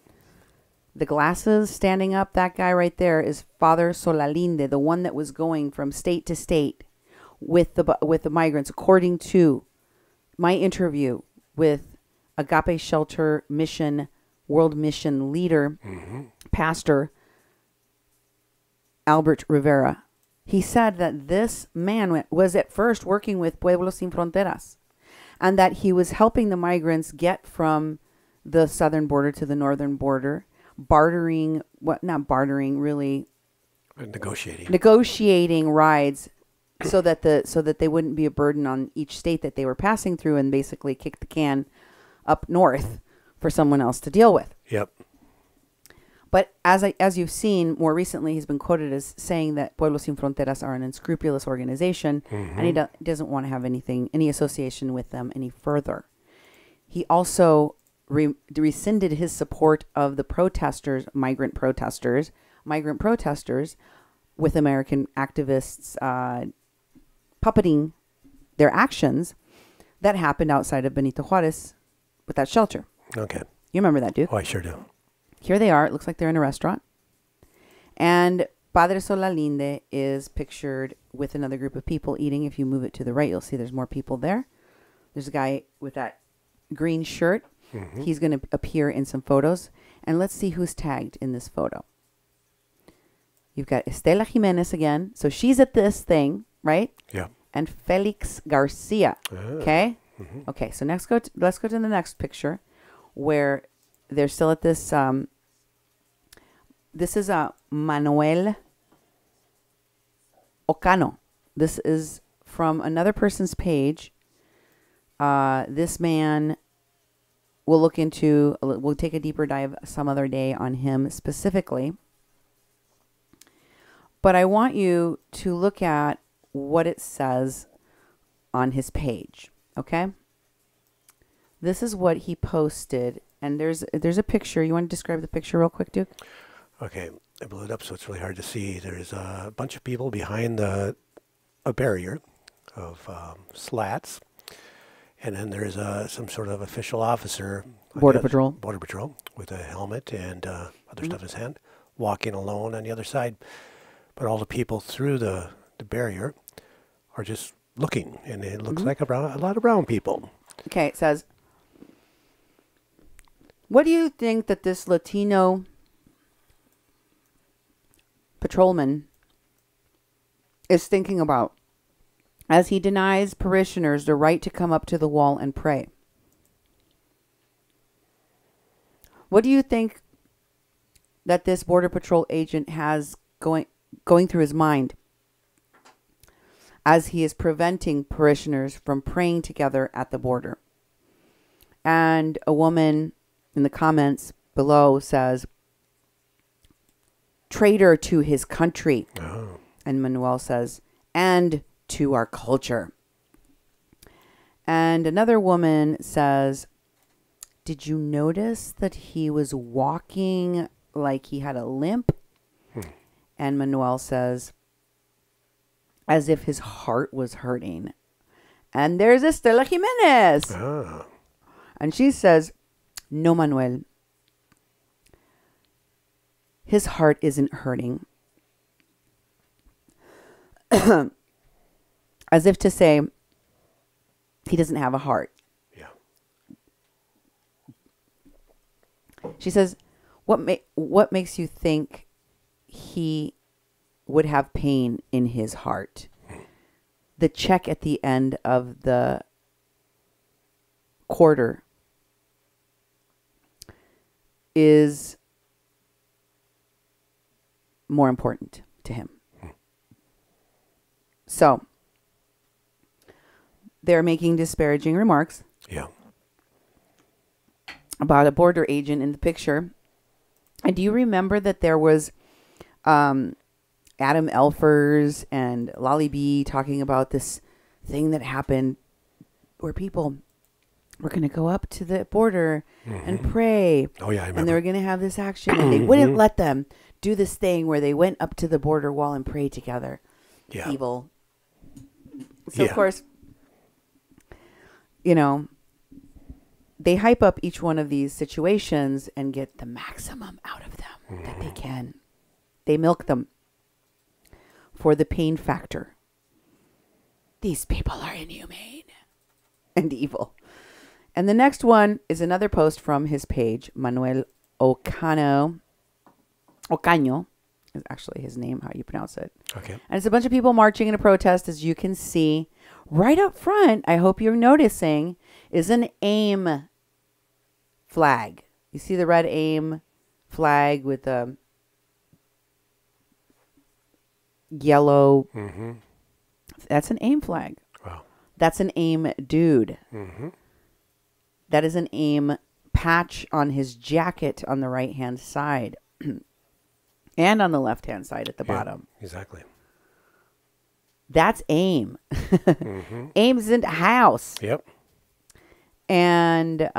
S1: The glasses standing up, that guy right there is Father Solalinde, the one that was going from state to state with the migrants, according to my interview with Agape Shelter mission, world mission leader, Pastor Albert Rivera. He said that this man was at first working with Pueblos Sin Fronteras, and that he was helping the migrants get from the southern border to the northern border, negotiating rides so that they wouldn't be a burden on each state that they were passing through, and basically kick the can up north for someone else to deal with.
S2: Yep.
S1: But as you've seen more recently, he's been quoted as saying that Pueblos Sin Fronteras are an unscrupulous organization, and he doesn't want to have any association with them any further. He also rescinded his support of the migrant protesters, with American activists puppeting their actions that happened outside of Benito Juarez with that shelter.
S2: Okay.
S1: You remember that, dude?
S2: Oh, I sure do.
S1: Here they are. It looks like they're in a restaurant. And Padre Solalinde is pictured with another group of people eating. If you move it to the right, you'll see there's more people there. There's a guy with that green shirt. He's going to appear in some photos. And let's see who's tagged in this photo. You've got Estela Jimenez again. So she's at this thing, right?
S2: Yeah.
S1: And Felix Garcia. Okay? Okay, so let's go to the next picture where they're still at this. This is Manuel Ocano. This is from another person's page. This man we'll look into, we'll take a deeper dive some other day on him specifically. But I want you to look at what it says on his page, okay? This is what he posted, and there's a picture. You want to describe the picture real quick, Duke?
S2: Okay, I blew it up so it's really hard to see. There's a bunch of people behind a barrier of slats, and then there's some sort of official officer,
S1: Border Patrol,
S2: with a helmet and other stuff in his hand, walking alone on the other side. But all the people through the barrier are just looking, and it looks like a lot of brown people.
S1: Okay, it says, what do you think that this Latino patrolman is thinking about as he denies parishioners the right to come up to the wall and pray? What do you think that this Border Patrol agent has going through his mind as he is preventing parishioners from praying together at the border? And a woman in the comments below says, traitor to his country.
S2: Oh.
S1: And Manuel says, and to our culture. And another woman says, did you notice that he was walking like he had a limp? And Manuel says, as if his heart was hurting. And there's Estela Jimenez.
S2: Oh.
S1: And she says, no, Manuel. His heart isn't hurting. As if to say, he doesn't have a heart.
S2: Yeah.
S1: She says, what makes you think he would have pain in his heart? The check at the end of the quarter is more important to him. So they're making disparaging remarks.
S2: Yeah.
S1: About a border agent in the picture. And do you remember that there was Adam Elfers and Lolly B talking about this thing that happened where people were going to go up to the border and pray.
S2: Oh, yeah, I remember.
S1: And they were going to have this action. And they wouldn't let them do this thing where they went up to the border wall and prayed together.
S2: Yeah.
S1: Evil. So, of course, you know, they hype up each one of these situations and get the maximum out of them that they can. They milk them for the pain factor. These people are inhumane and evil. And the next one is another post from his page, Manuel Ocaño is actually his name, how you pronounce it.
S2: Okay.
S1: And it's a bunch of people marching in a protest, as you can see. Right up front, I hope you're noticing, is an AIM flag. You see the red AIM flag with the yellow. That's an AIM flag.
S2: Wow.
S1: That's an AIM dude. That is an AIM patch on his jacket on the right-hand side. And on the left-hand side at the bottom.
S2: Exactly.
S1: That's AIM. AIM's in the house.
S2: Yep.
S1: And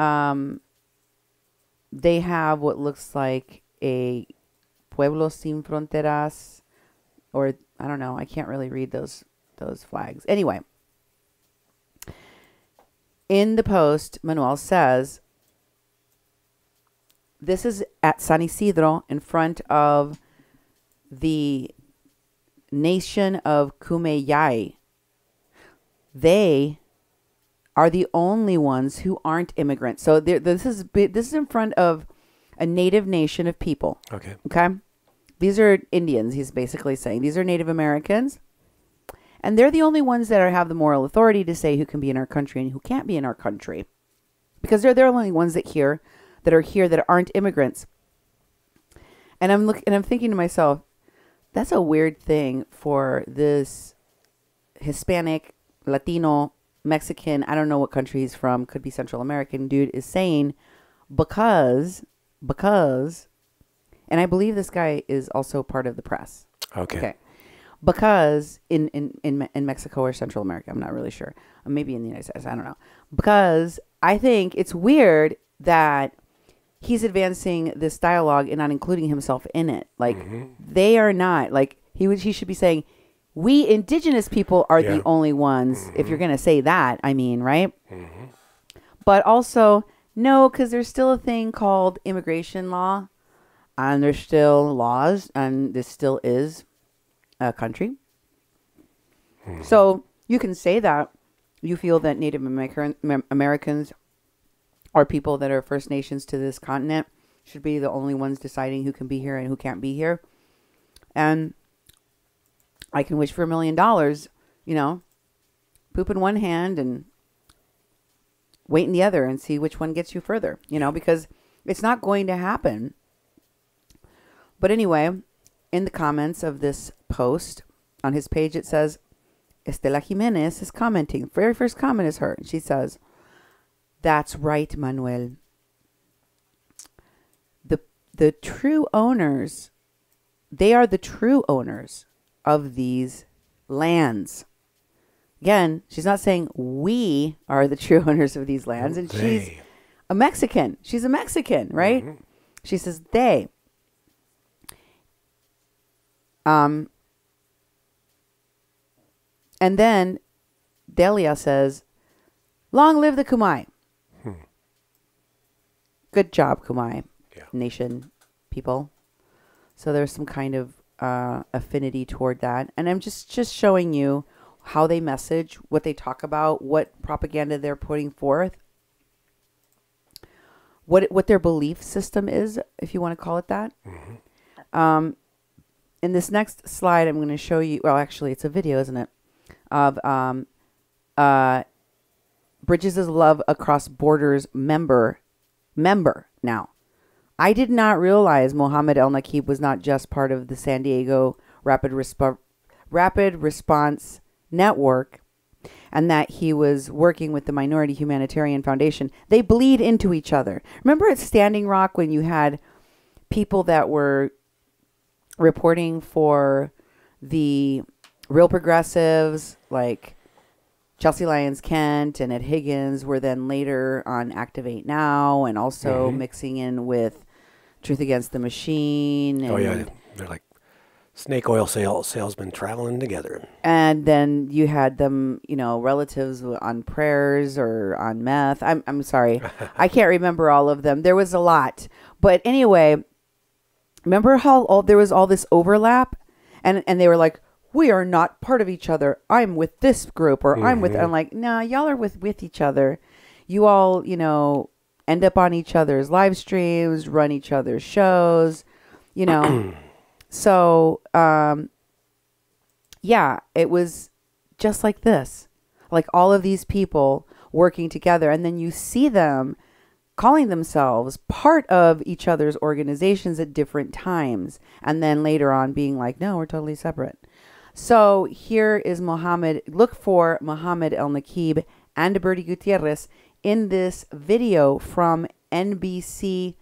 S1: they have what looks like a Pueblo Sin Fronteras, or I don't know. I can't really read those flags. Anyway, in the post, Manuel says, this is at San Isidro in front of the nation of Kumeyaay. They are the only ones who aren't immigrants. So this is in front of a native nation of people.
S2: Okay.
S1: Okay. These are Indians, he's basically saying. These are Native Americans. And they're the only ones that have the moral authority to say who can be in our country and who can't be in our country. Because they're the only ones that are here that aren't immigrants. And I'm thinking to myself, that's a weird thing for this Hispanic, Latino, Mexican, I don't know what country he's from, could be Central American dude, is saying because, and I believe this guy is also part of the press.
S2: Okay.
S1: Because in Mexico or Central America, I'm not really sure. Maybe in the United States, I don't know. Because I think it's weird that he's advancing this dialogue and not including himself in it. Like, they are not. Like, he should be saying, we indigenous people are the only ones, if you're going to say that, I mean, right? But also, no, because there's still a thing called immigration law, and there's still laws, and this still is a country. So you can say that you feel that Native Americans or people that are First Nations to this continent should be the only ones deciding who can be here and who can't be here. And I can wish for $1 million, you know, poop in one hand and wait in the other and see which one gets you further, you know, because it's not going to happen. But anyway, in the comments of this post on his page, it says, Estela Jimenez is commenting. Very first comment is her. And she says, that's right, Manuel. The true owners, they are the true owners of these lands. Again, she's not saying we are the true owners of these lands. And she's a Mexican. She's a Mexican, right? She says they. And then Delia says, long live the Kumai. Good job, Kumai Nation people. So there's some kind of affinity toward that. And I'm just showing you how they message, what they talk about, what propaganda they're putting forth, what their belief system is, if you want to call it that. In this next slide, I'm going to show you, well, actually, it's a video, isn't it, of Bridges of Love Across Borders member now. I did not realize Mohamed ElNakib was not just part of the San Diego Rapid Response Network, and that he was working with the Minority Humanitarian Foundation. They bleed into each other. Remember at Standing Rock when you had people that were reporting for the real progressives like Chelsea Lyons Kent and Ed Higgins were then later on Activate Now, and also mixing in with Truth Against the Machine. And
S2: they're like snake oil salesmen traveling together.
S1: And then you had them, you know, relatives on prayers or on meth. I'm sorry. I can't remember all of them. There was a lot. But anyway, remember how there was all this overlap? And they were like, we are not part of each other. I'm with this group, or I'm like, nah, y'all are with each other. You all, you know, end up on each other's live streams, run each other's shows, you know. So, yeah, it was just like this, like all of these people working together. And then you see them calling themselves part of each other's organizations at different times. And then later on being like, no, we're totally separate. So here is Mohamed. Look for Mohamed ElNakib and Birdie Gutierrez in this video from NBC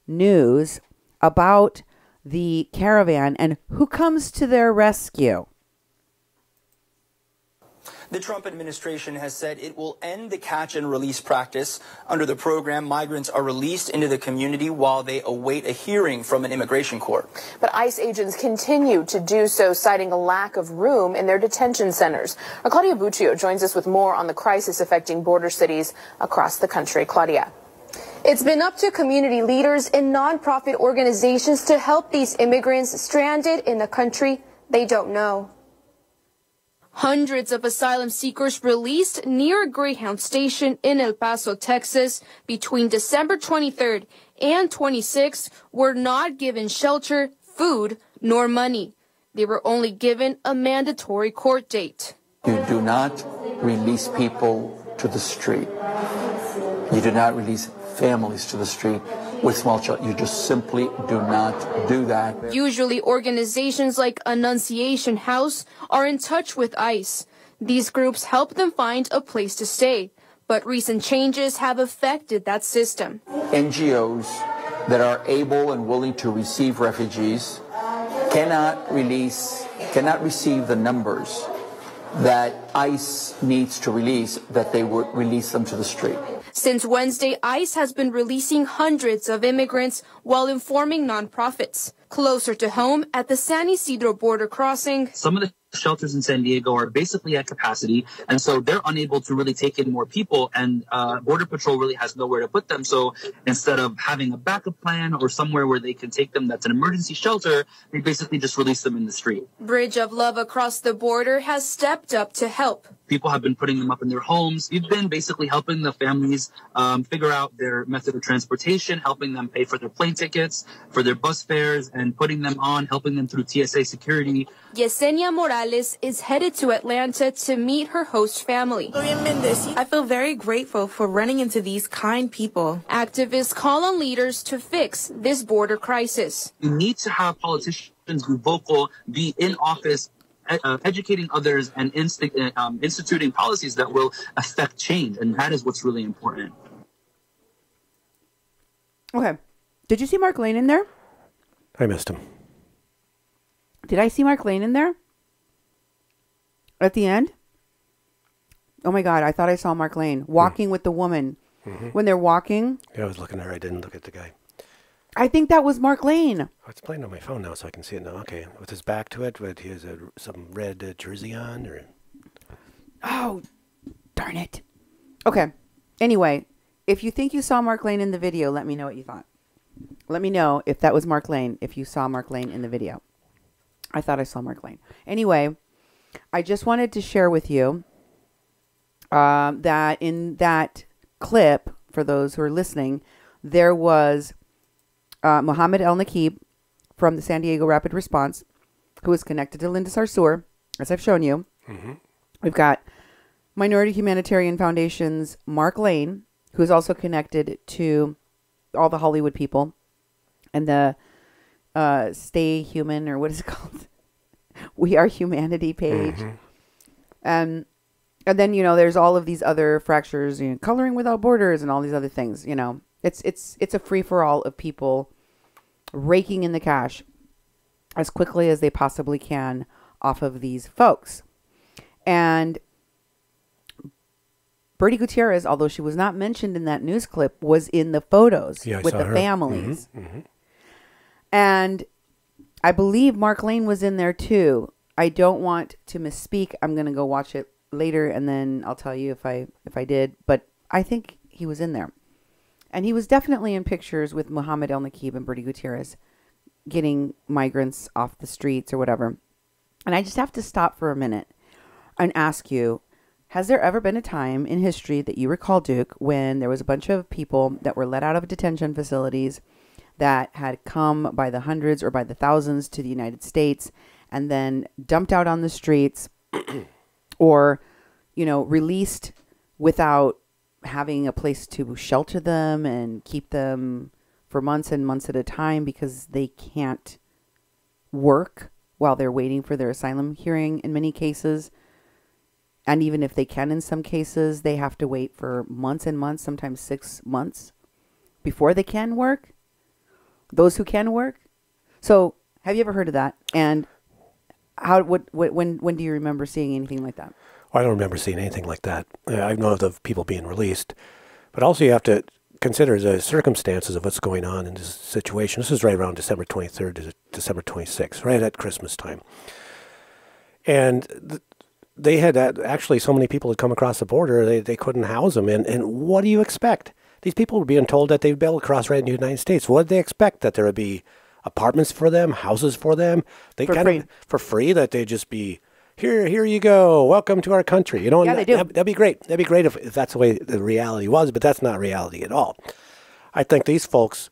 S1: News about the caravan and who comes to their rescue.
S3: The Trump administration has said it will end the catch and release practice. Under the program, migrants are released into the community while they await a hearing from an immigration court.
S4: But ICE agents continue to do so, citing a lack of room in their detention centers. Our Claudia Buccio joins us with more on the crisis affecting border cities across the country. Claudia.
S5: It's been up to community leaders and nonprofit organizations to help these immigrants stranded in a country they don't know.
S6: Hundreds of asylum seekers released near a Greyhound station in El Paso, Texas, between December 23rd and 26th were not given shelter, food, nor money. They were only given a mandatory court date.
S7: You do not release people to the street. You do not release families to the street with small children. You just simply do not do that.
S6: Usually organizations like Annunciation House are in touch with ICE. These groups help them find a place to stay. But recent changes have affected that system.
S7: NGOs that are able and willing to receive refugees cannot receive the numbers that ICE needs to release, that they would release them to the street.
S6: Since Wednesday, ICE has been releasing hundreds of immigrants while informing nonprofits. Closer to home, at the San Isidro border crossing,
S8: some of the shelters in San Diego are basically at capacity, and so they're unable to really take in more people, and Border Patrol really has nowhere to put them. So instead of having a backup plan or somewhere where they can take them that's an emergency shelter, they basically just release them in the street.
S6: Bridge of Love across the border has stepped up to help.
S8: People have been putting them up in their homes. We've been basically helping the families figure out their method of transportation, helping them pay for their plane tickets, for their bus fares, and putting them on, helping them through TSA security.
S6: Yesenia Morales is headed to Atlanta to meet her host family.
S9: I feel very grateful for running into these kind people.
S6: Activists call on leaders to fix this border crisis.
S8: You need to have politicians be vocal, be in office, educating others, and instituting policies that will affect change. And that is what's really important.
S1: Okay. Did you see Mark Lane in there?
S2: I missed him.
S1: Did I see Mark Lane in there? At the end? Oh my God, I thought I saw Mark Lane walking with the woman. Mm-hmm. When they're walking.
S2: Yeah, I was looking at her. I didn't look at the guy.
S1: I think that was Mark Lane.
S2: Oh, it's playing on my phone now, so I can see it now. Okay, with his back to it, but he has some red jersey on, or.
S1: Oh, darn it. Okay. Anyway, if you think you saw Mark Lane in the video, let me know what you thought. Let me know if that was Mark Lane, if you saw Mark Lane in the video. I thought I saw Mark Lane. Anyway, I just wanted to share with you that in that clip, for those who are listening, there was Mohamed ElNakib from the San Diego Rapid Response, who is connected to Linda Sarsour, as I've shown you. Mm-hmm. We've got Minority Humanitarian Foundation's Mark Lane, who is also connected to all the Hollywood people, and the Stay Human, or what is it called? We Are Humanity page. Mm-hmm. And then, you know, there's all of these other fractures, you know, Coloring Without Borders and all these other things, you know. It's a free-for-all of people raking in the cash as quickly as they possibly can off of these folks. And Birdie Gutierrez, although she was not mentioned in that news clip, was in the photos with the families. Mm-hmm. Mm-hmm. And I believe Mark Lane was in there too. I don't want to misspeak. I'm going to go watch it later, and then I'll tell you if I did. But I think he was in there. And he was definitely in pictures with Mohamed ElNakib and Birdie Gutierrez getting migrants off the streets or whatever. And I just have to stop for a minute and ask you, has there ever been a time in history that you recall, Duke, when there was a bunch of people that were let out of detention facilities that had come by the hundreds or by the thousands to the United States and then dumped out on the streets or, you know, released without having a place to shelter them and keep them for months and months at a time because they can't work while they're waiting for their asylum hearing in many cases. And even if they can in some cases, they have to wait for months and months, sometimes 6 months before they can work. Those who can work. So have you ever heard of that? And when do you remember seeing anything like that?
S2: Well, I don't remember seeing anything like that. I know of the people being released. But also you have to consider the circumstances of what's going on in this situation. This is right around December 23rd to December 26th, right at Christmas time. And they had actually so many people had come across the border, they couldn't house them. And what do you expect? These people were being told that they'd be able to cross right into the United States. What did they expect? That there would be apartments for them, houses for them? For free, that they'd just be, here you go, welcome to our country. You know,
S1: yeah, they do.
S2: That'd be great. That'd be great if that's the way the reality was, but that's not reality at all. I think these folks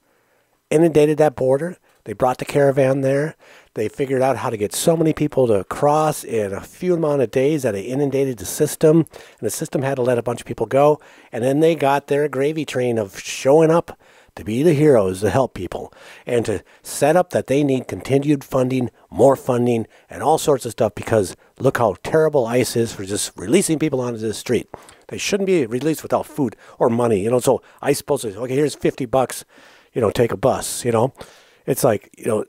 S2: inundated that border. They brought the caravan there. They figured out how to get so many people to cross in a few amount of days that they inundated the system. And the system had to let a bunch of people go. And then they got their gravy train of showing up to be the heroes, to help people, and to set up that they need continued funding, more funding, and all sorts of stuff, because look how terrible ICE is for just releasing people onto the street. They shouldn't be released without food or money, you know. So ICE supposed to say, okay, here's $50, you know, take a bus, you know. It's like, you know,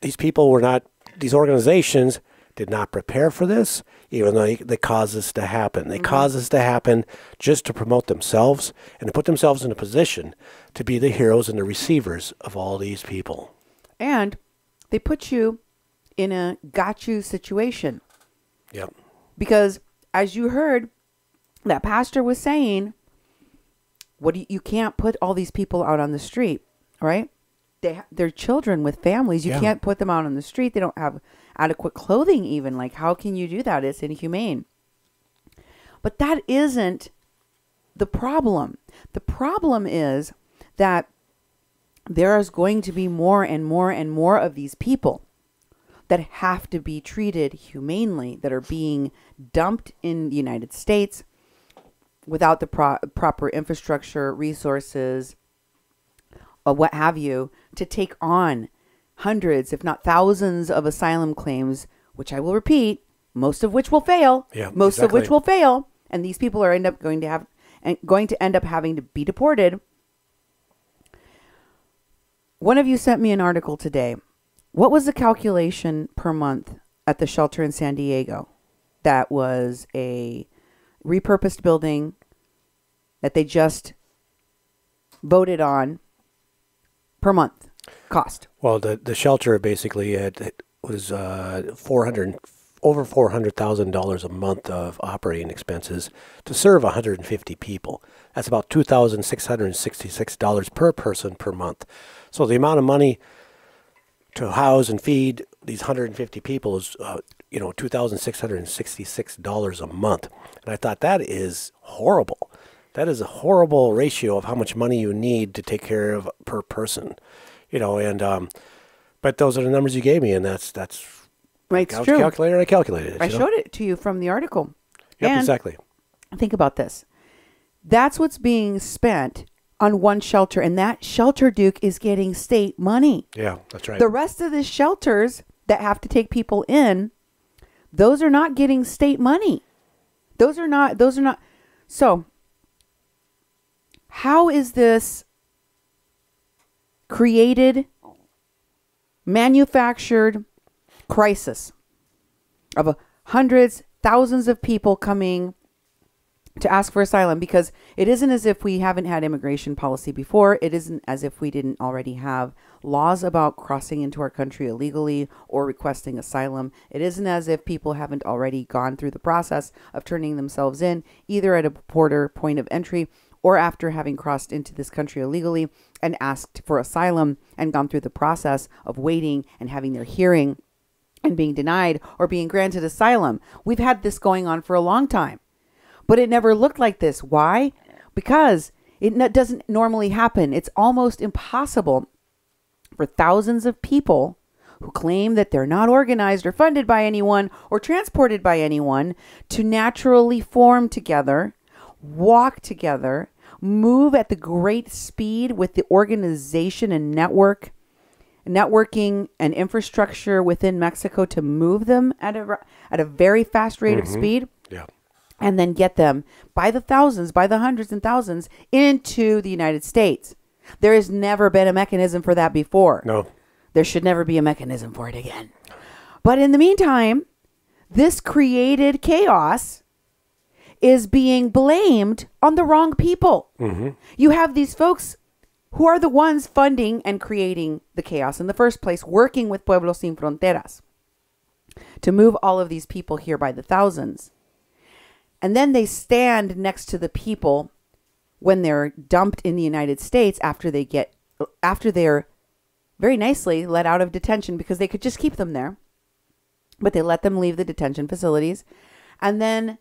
S2: these people were not, these organizations did not prepare for this, even though they caused this to happen. They caused this to happen just to promote themselves and to put themselves in a position to be the heroes and the receivers of all these people.
S1: And they put you in a got you situation.
S2: Yep. Because
S1: as you heard, that pastor was saying, you can't put all these people out on the street, right? They're children with families. You can't put them out on the street. They don't have adequate clothing even. Like, how can you do that? It's inhumane. But that isn't the problem. The problem is that there is going to be more and more and more of these people that have to be treated humanely, that are being dumped in the United States without the proper infrastructure, resources, or what have you, to take on hundreds, if not thousands, of asylum claims, which I will repeat, most of which will fail.
S2: Yeah,
S1: most of which will fail, and these people are going to end up having to be deported. One of you sent me an article today. What was the calculation per month at the shelter in San Diego? That was a repurposed building that they just voted on per month cost.
S2: Well, the shelter basically was over $400,000 a month of operating expenses to serve 150 people. That's about $2,666 per person per month. So the amount of money to house and feed these 150 people is, $2,666 a month. And I thought, that is horrible. That is a horrible ratio of how much money you need to take care of per person. You know, and but those are the numbers you gave me, and that's
S1: right. It's true.
S2: Calculator, I calculated it.
S1: I showed it to you from the article.
S2: Yep,
S1: and
S2: exactly.
S1: Think about this. That's what's being spent on one shelter, and that shelter, Duke, is getting state money.
S2: Yeah, that's right.
S1: The rest of the shelters that have to take people in, those are not getting state money. Those are not. So, how is this created, manufactured crisis of hundreds, thousands of people coming to ask for asylum? Because it isn't as if we haven't had immigration policy before. It isn't as if we didn't already have laws about crossing into our country illegally or requesting asylum. It isn't as if people haven't already gone through the process of turning themselves in, either at a border point of entry or after having crossed into this country illegally and asked for asylum and gone through the process of waiting and having their hearing and being denied or being granted asylum. We've had this going on for a long time, but it never looked like this. Why? Because it doesn't normally happen. It's almost impossible for thousands of people who claim that they're not organized or funded by anyone or transported by anyone to naturally form together, walk together, move at the great speed with the organization and networking and infrastructure within Mexico to move them at a very fast rate of speed.
S2: Yeah.
S1: And then get them by the thousands, by the hundreds and thousands into the United States. There has never been a mechanism for that before.
S2: No.
S1: There should never be a mechanism for it again. But in the meantime, this created chaos is being blamed on the wrong people. Mm-hmm. You have these folks who are the ones funding and creating the chaos in the first place, working with Pueblos Sin Fronteras to move all of these people here by the thousands. And then they stand next to the people when they're dumped in the United States after they're very nicely let out of detention, because they could just keep them there, but they let them leave the detention facilities. And then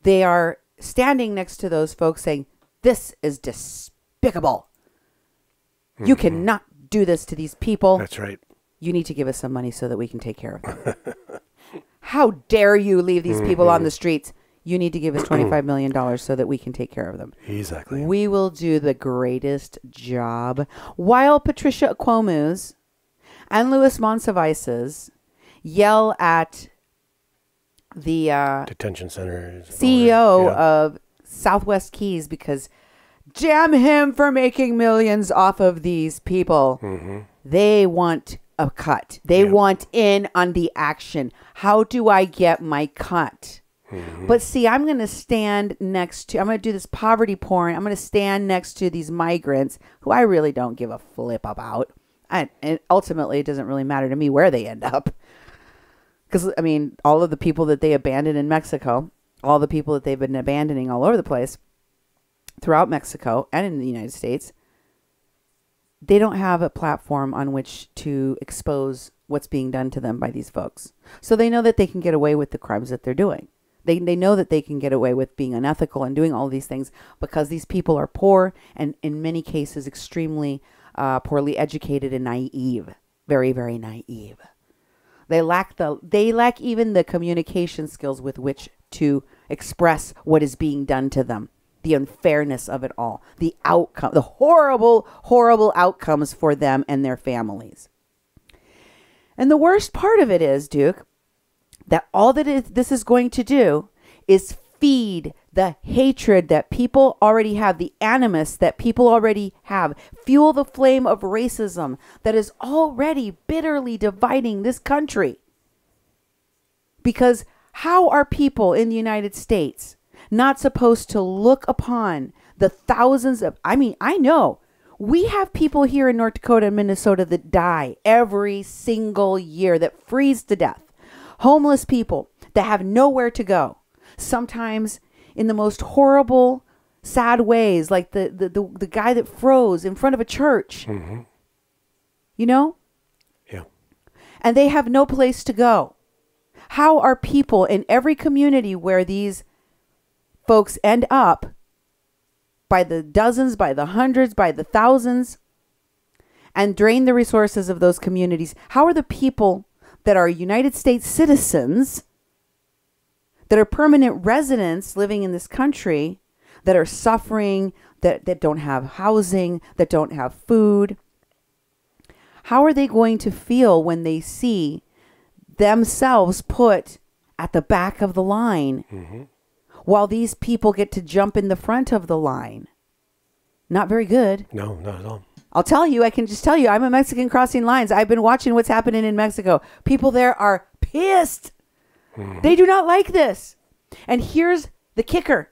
S1: they are standing next to those folks saying, this is despicable. Mm-hmm. You cannot do this to these people.
S2: That's right.
S1: You need to give us some money so that we can take care of them. How dare you leave these people on the streets? You need to give us $25 million so that we can take care of them.
S2: Exactly.
S1: We will do the greatest job. While Patricia Cuomo's and Louis Monsivice's yell at the
S2: detention centers
S1: CEO of Southwest Keys because damn him for making millions off of these people. They want a cut. They want in on the action. How do I get my cut? But see, I'm going to stand next to, I'm going to do this poverty porn. I'm going to stand next to these migrants who I really don't give a flip about. And ultimately, it doesn't really matter to me where they end up. Because, I mean, all of the people that they abandoned in Mexico, all the people that they've been abandoning all over the place throughout Mexico and in the United States, they don't have a platform on which to expose what's being done to them by these folks. So they know that they can get away with the crimes that they're doing. They know that they can get away with being unethical and doing all these things because these people are poor and in many cases extremely poorly educated and naive. Very, very naive. They lack even the communication skills with which to express what is being done to them. The unfairness of it all. The outcome, the horrible, horrible outcomes for them and their families. And the worst part of it is, Duke, that all that this is going to do is feed the hatred that people already have, the animus that people already have, fuel the flame of racism that is already bitterly dividing this country. Because how are people in the United States not supposed to look upon the thousands of, I know we have people here in North Dakota and Minnesota that die every single year, that freeze to death. Homeless people that have nowhere to go, sometimes in the most horrible, sad ways, like the guy that froze in front of a church. You know?
S2: Yeah.
S1: And they have no place to go. How are people in every community where these folks end up, by the dozens, by the hundreds, by the thousands, and drain the resources of those communities, how are the people that are United States citizens, that are permanent residents living in this country, that are suffering, that don't have housing, that don't have food, how are they going to feel when they see themselves put at the back of the line while these people get to jump in the front of the line? Not very good.
S2: No, not at all.
S1: I'll tell you, I can just tell you, I'm a Mexican crossing lines. I've been watching what's happening in Mexico. People there are pissed. They do not like this. And here's the kicker.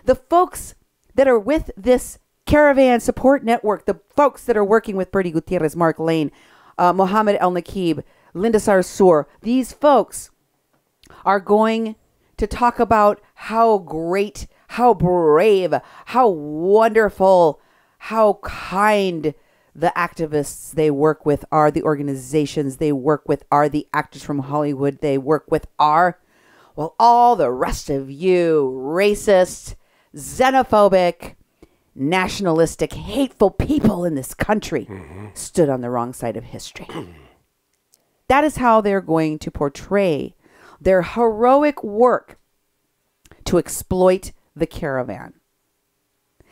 S1: The folks that are with this caravan support network, the folks that are working with Birdie Gutierrez, Mark Lane, Mohamed ElNakib, Linda Sarsour, these folks are going to talk about how great, how brave, how wonderful, how kind the activists they work with are, the organizations they work with are, the actors from Hollywood they work with are. Well, all the rest of you racist, xenophobic, nationalistic, hateful people in this country stood on the wrong side of history. That is how they're going to portray their heroic work to exploit the caravan.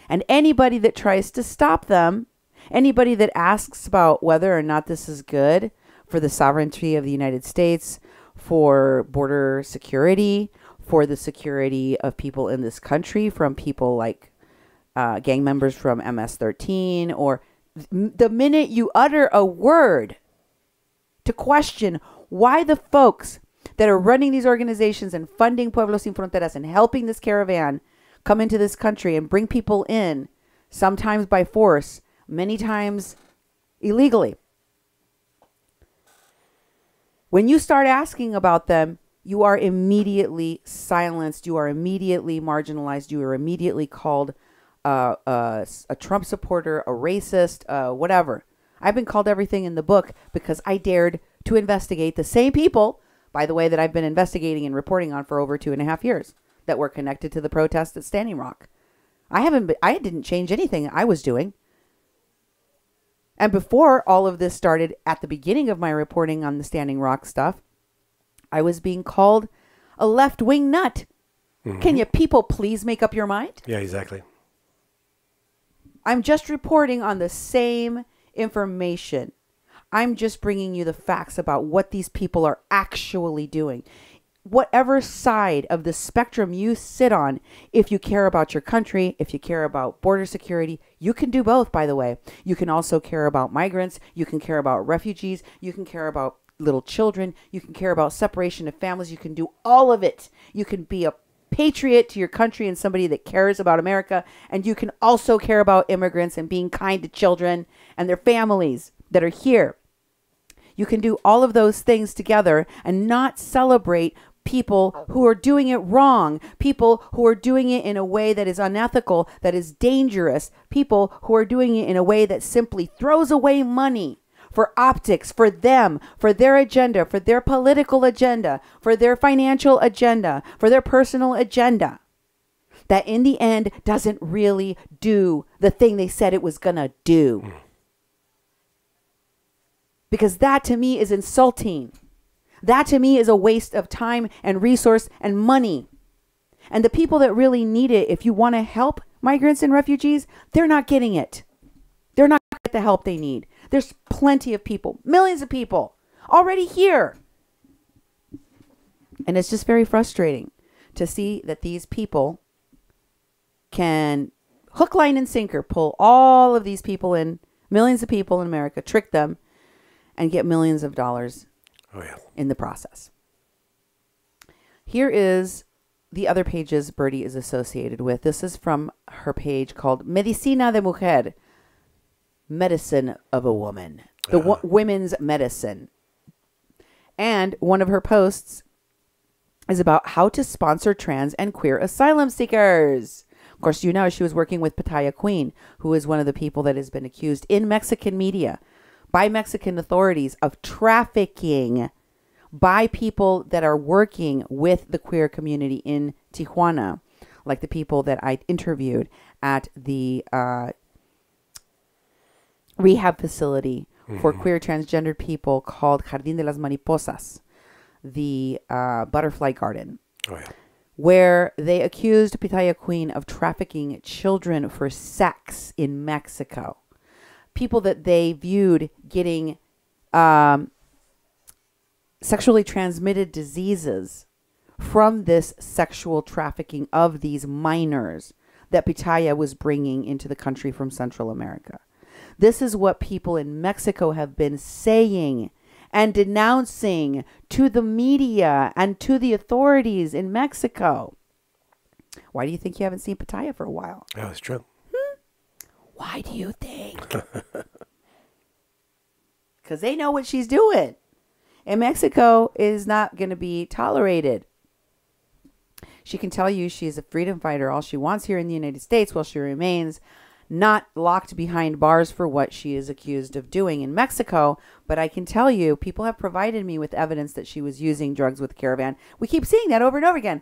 S1: And anybody that tries to stop them, anybody that asks about whether or not this is good for the sovereignty of the United States, for border security, for the security of people in this country from people like gang members from MS-13, or the minute you utter a word to question why the folks that are running these organizations and funding Pueblos Sin Fronteras and helping this caravan come into this country and bring people in, sometimes by force, many times illegally. When you start asking about them, you are immediately silenced. You are immediately marginalized. You are immediately called a Trump supporter, a racist, whatever. I've been called everything in the book because I dared to investigate the same people, by the way, that I've been investigating and reporting on for over 2.5 years that were connected to the protests at Standing Rock. I didn't change anything I was doing. And before all of this started, at the beginning of my reporting on the Standing Rock stuff, I was being called a left-wing nut Can you people please make up your mind?
S2: Yeah, exactly.
S1: I'm just reporting on the same information. I'm just bringing you the facts about what these people are actually doing. Whatever side of the spectrum you sit on, if you care about your country, if you care about border security, you can do both, by the way. You can also care about migrants. You can care about refugees. You can care about little children. You can care about separation of families. You can do all of it. You can be a patriot to your country and somebody that cares about America. And you can also care about immigrants and being kind to children and their families that are here. You can do all of those things together and not celebrate people who are doing it wrong, people who are doing it in a way that is unethical, that is dangerous, people who are doing it in a way that simply throws away money for optics, for them, for their agenda, for their political agenda, for their financial agenda, for their personal agenda, that in the end doesn't really do the thing they said it was gonna do. Because that to me is insulting. That to me is a waste of time and resource and money. And the people that really need it, if you want to help migrants and refugees, they're not getting it. They're not getting the help they need. There's plenty of people, millions of people already here. And it's just very frustrating to see that these people can hook, line, and sinker pull all of these people in, millions of people in America, trick them, and get millions of dollars in the process. Here is the other pages Birdie is associated with. This is from her page called Medicina de Mujer, Medicine of a Woman, the women's medicine. And one of her posts is about how to sponsor trans and queer asylum seekers. Of course, you know she was working with Pitaya Queen, who is one of the people that has been accused in Mexican media by Mexican authorities of trafficking by people that are working with the queer community in Tijuana, like the people that I interviewed at the rehab facility for queer transgendered people called Jardín de las Mariposas, the butterfly garden, where they accused Pitaya Queen of trafficking children for sex in Mexico. People that they viewed getting sexually transmitted diseases from this sexual trafficking of these minors that Pitaya was bringing into the country from Central America. This is what people in Mexico have been saying and denouncing to the media and to the authorities in Mexico. Why do you think you haven't seen Pitaya for a while?
S2: Oh, it's true.
S1: Why do you think? Because they know what she's doing. And Mexico is not going to be tolerated. She can tell you she's a freedom fighter all she wants here in the United States while she remains not locked behind bars for what she is accused of doing in Mexico. But I can tell you, people have provided me with evidence that she was using drugs with Caravan. We keep seeing that over and over again.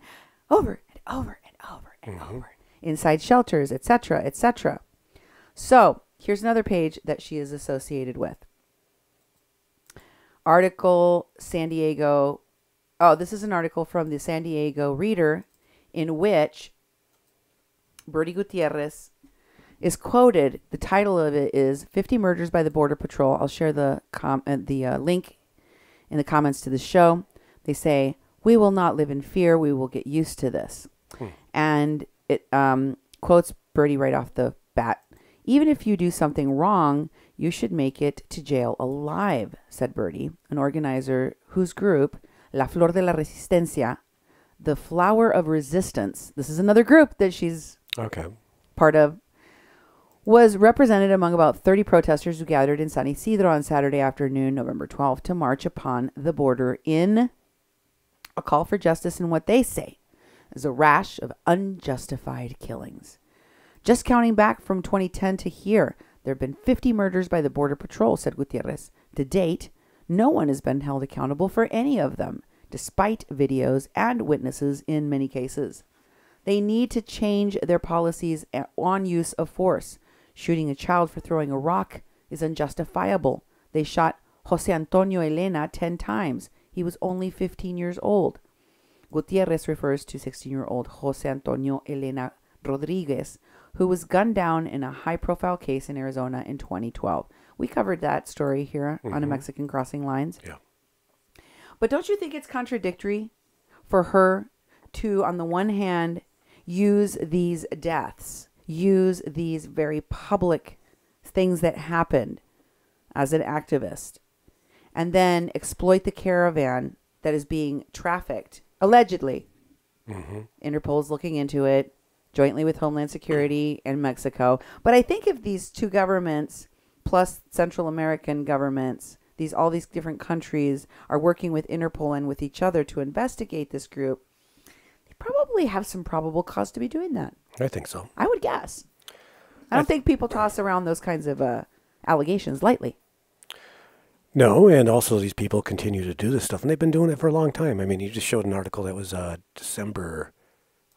S1: Over and over and over and over. Inside shelters, etc., etc. So here's another page that she is associated with. Article San Diego. Oh, this is an article from the San Diego Reader in which Birdie Gutierrez is quoted. The title of it is 50 Murders by the Border Patrol. I'll share the link in the comments to the show. They say, "We will not live in fear. We will get used to this." And it quotes Birdie right off the bat. "Even if you do something wrong, you should make it to jail alive," said Birdie, an organizer whose group, La Flor de la Resistencia, the Flower of Resistance, this is another group that she's part of, was represented among about 30 protesters who gathered in San Isidro on Saturday afternoon, November 12th, to march upon the border in a call for justice in what they say is a rash of unjustified killings. Just counting back from 2010 to here, there have been 50 murders by the Border Patrol, said Gutierrez. To date, no one has been held accountable for any of them, despite videos and witnesses in many cases. They need to change their policies on use of force. Shooting a child for throwing a rock is unjustifiable. They shot Jose Antonio Elena 10 times. He was only 15 years old. Gutierrez refers to 16-year-old Jose Antonio Elena Rodriguez, who was gunned down in a high-profile case in Arizona in 2012. We covered that story here on A Mexican Crossing Lines.
S2: Yeah.
S1: But don't you think it's contradictory for her to, on the one hand, use these deaths, use these very public things that happened as an activist, and then exploit the caravan that is being trafficked, allegedly. Interpol's looking into it, jointly with Homeland Security and Mexico. But I think if these two governments, plus Central American governments, all these different countries are working with Interpol and with each other to investigate this group, they probably have some probable cause to be doing that.
S2: I think so.
S1: I would guess. I don't think people toss around those kinds of allegations lightly.
S2: No, and also these people continue to do this stuff, and they've been doing it for a long time. I mean, you just showed an article that was December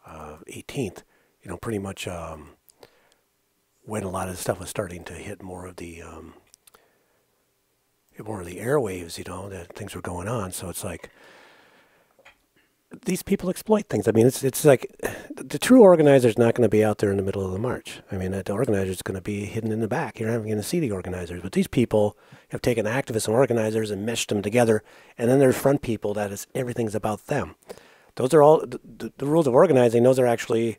S2: 18th, pretty much when a lot of the stuff was starting to hit more of the airwaves, that things were going on. So it's like these people exploit things. I mean, it's like the true organizer is not going to be out there in the middle of the march. I mean, the organizer is going to be hidden in the back. You're not going to see the organizers. But these people have taken activists and organizers and meshed them together. And then there's front people that is everything's about them. Those are all the rules of organizing. Those are actually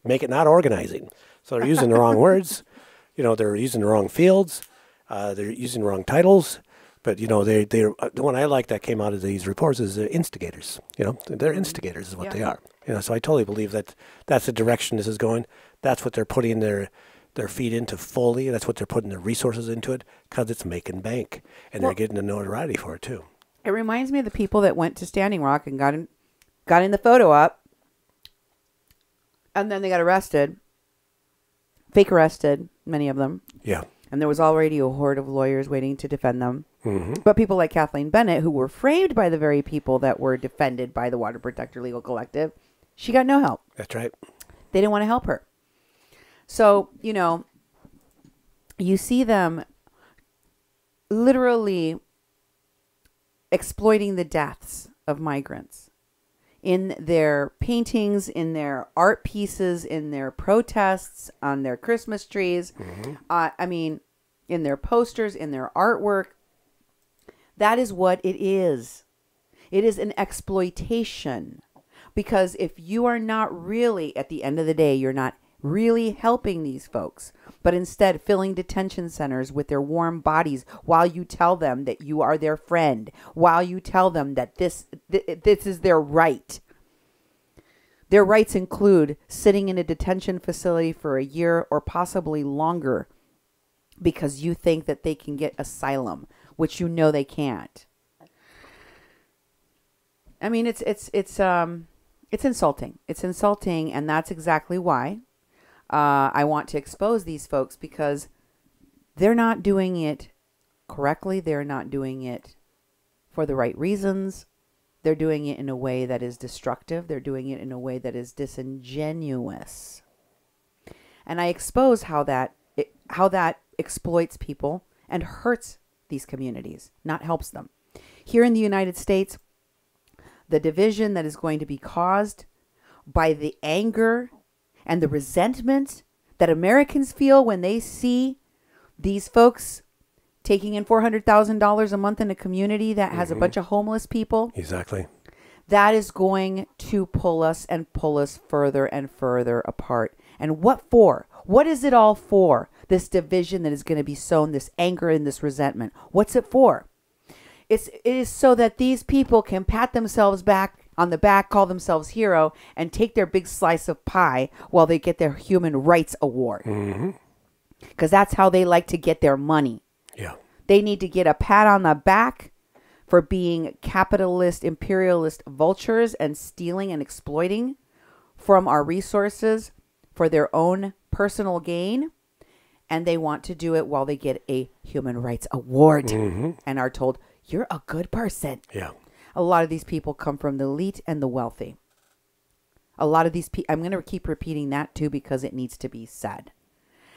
S2: make it not organizing. So they're using the wrong words. They're using the wrong fields. They're using the wrong titles. But, they're the one I like that came out of these reports is instigators. They're instigators is what they are. So I totally believe that that's the direction this is going. That's what they're putting their feet into fully. That's what they're putting their resources into it because it's making bank. And they're getting the notoriety for it, too.
S1: It reminds me of the people that went to Standing Rock and got in the photo op. And then they got arrested. Fake arrested, many of them.
S2: Yeah.
S1: And there was already a horde of lawyers waiting to defend them.
S2: Mm-hmm.
S1: But people like Kathleen Bennett, who were framed by the very people that were defended by the Water Protector Legal Collective, she got no help.
S2: That's right.
S1: They didn't want to help her. So, you see them literally exploiting the deaths of migrants in their paintings, in their art pieces, in their protests, on their Christmas trees. In their posters, in their artwork. That is what it is. It is an exploitation. Because if you are not really, at the end of the day, you're not really helping these folks, but instead filling detention centers with their warm bodies while you tell them that you are their friend, while you tell them that this is their right. Their rights include sitting in a detention facility for a year or possibly longer because you think that they can get asylum, which they can't. I mean, it's insulting. It's insulting, and that's exactly why I want to expose these folks, because they're not doing it correctly. They're not doing it for the right reasons. They're doing it in a way that is destructive. They're doing it in a way that is disingenuous. And I expose how that exploits people and hurts these communities, not helps them. Here in the United States, the division that is going to be caused by the anger and the resentment that Americans feel when they see these folks taking in $400,000 a month in a community that has a bunch of homeless people.
S2: Exactly.
S1: That is going to pull us further and further apart. And what for? What is it all for? This division that is going to be sown, this anger and this resentment. What's it for? It is so that these people can pat themselves on the back, call themselves hero, and take their big slice of pie while they get their human rights award. Because that's how they like to get their money.
S2: Yeah.
S1: They need to get a pat on the back for being capitalist, imperialist vultures and stealing and exploiting from our resources for their own personal gain. And they want to do it while they get a human rights award and are told, you're a good person.
S2: Yeah.
S1: A lot of these people come from the elite and the wealthy. A lot of these people, I'm going to keep repeating that too, because it needs to be said.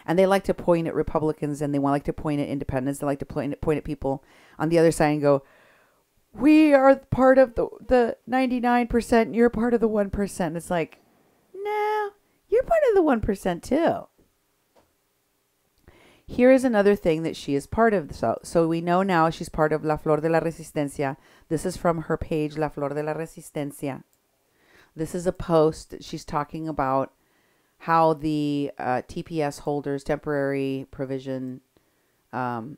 S1: And they like to point at Republicans, and they like to point at independents. They like to point at people on the other side and go, we are part of the 99%. You're part of the 1%. It's like, no, you're part of the 1% too. Here is another thing that she is part of. So we know now she's part of La Flor de la Resistencia. This is from her page, La Flor de la Resistencia. This is a post. She's talking about how the TPS holders, temporary provision, filed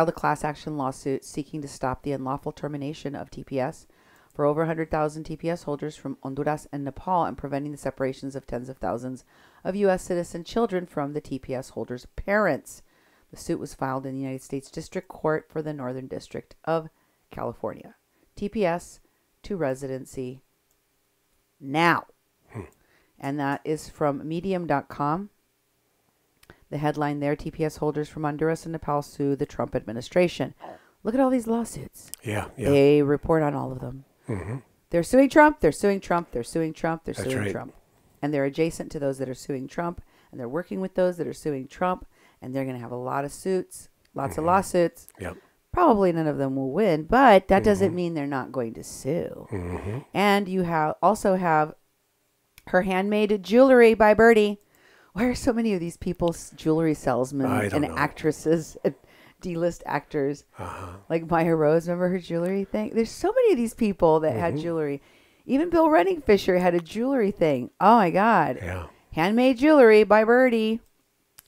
S1: a class action lawsuit seeking to stop the unlawful termination of TPS for over 100,000 TPS holders from Honduras and Nepal and preventing the separations of tens of thousands of U.S. citizen children from the TPS holders' parents. The suit was filed in the United States District Court for the Northern District of California. TPS to residency now. And that is from medium.com. The headline there, TPS holders from Honduras and Nepal sue the Trump administration. Look at all these lawsuits.
S2: Yeah.
S1: They report on all of them.
S2: Mm-hmm.
S1: They're suing Trump, they're suing Trump, they're suing Trump, they're
S2: That's
S1: suing
S2: right.
S1: Trump. And they're adjacent to those that are suing Trump, and they're working with those that are suing Trump, and they're going to have a lot of suits, lots of lawsuits.
S2: Yep.
S1: Probably none of them will win, but that doesn't mean they're not going to sue.
S2: Mm-hmm.
S1: And you also have her handmade jewelry by Birdie. Why are so many of these people jewelry salesmen and
S2: know.
S1: actresses and D-list actors? Like Maya Rose, remember her jewelry thing? There's so many of these people that had jewelry. Even Bill Fisher had a jewelry thing. Oh my God.
S2: Yeah.
S1: Handmade jewelry by Birdie.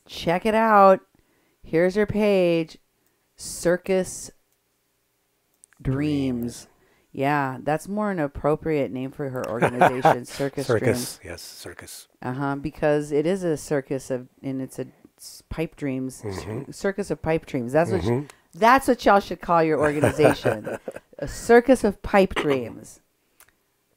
S1: Check it out. Here's her page. Circus Dreams. Yeah, that's more an appropriate name for her organization, Circus Dreams.
S2: Yes, circus.
S1: Because it is a circus and it's a pipe dreams, circus of pipe dreams. That's what y'all should call your organization, a circus of pipe dreams.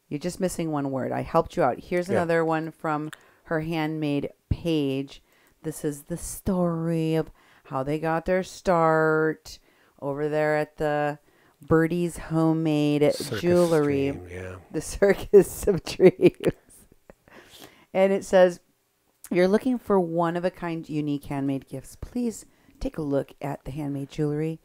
S1: You're just missing one word. I helped you out. Here's another one from her handmade page. This is the story of how they got their start over there at the Birdie's homemade
S2: Circus
S1: jewelry.
S2: Dream, yeah.
S1: The Circus of Dreams. And it says, you're looking for one-of-a-kind, unique handmade gifts. Please take a look at the handmade jewelry.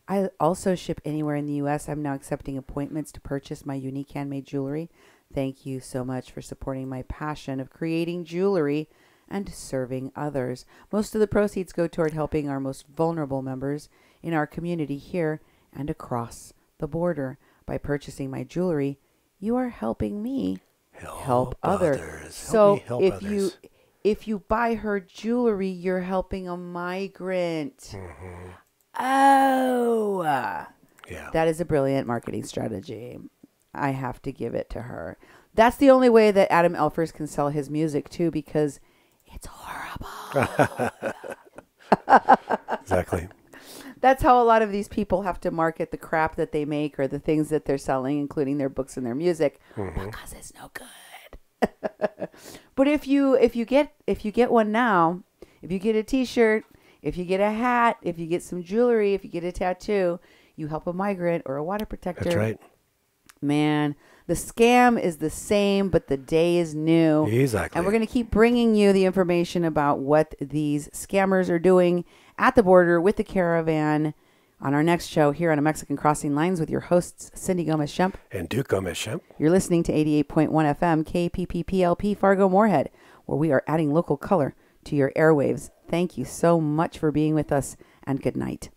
S1: I also ship anywhere in the U.S. I'm now accepting appointments to purchase my unique handmade jewelry. Thank you so much for supporting my passion of creating jewelry and serving others. Most of the proceeds go toward helping our most vulnerable members in our community here and across the border. By purchasing my jewelry, you are helping me help others. So if you buy her jewelry, you're helping a migrant. Oh, yeah. That is a brilliant marketing strategy. I have to give it to her. That's the only way that Adam Elfers can sell his music too, because it's horrible.
S2: Exactly.
S1: That's how a lot of these people have to market the crap that they make or the things that they're selling, including their books and their music, because it's no good. But if you get one now, if you get a T-shirt, if you get a hat, if you get some jewelry, if you get a tattoo, you help a migrant or a water protector.
S2: That's right.
S1: Man, the scam is the same, but the day is new.
S2: Exactly.
S1: And we're going to keep bringing you the information about what these scammers are doing at the border with the caravan on our next show here on A Mexican Crossing Lines with your hosts, Cindy Gomez-Schempp
S2: and Duke Gomez-Schempp.
S1: You're listening to 88.1 FM KPPPLP Fargo Moorhead, where we are adding local color to your airwaves. Thank you so much for being with us, and good night.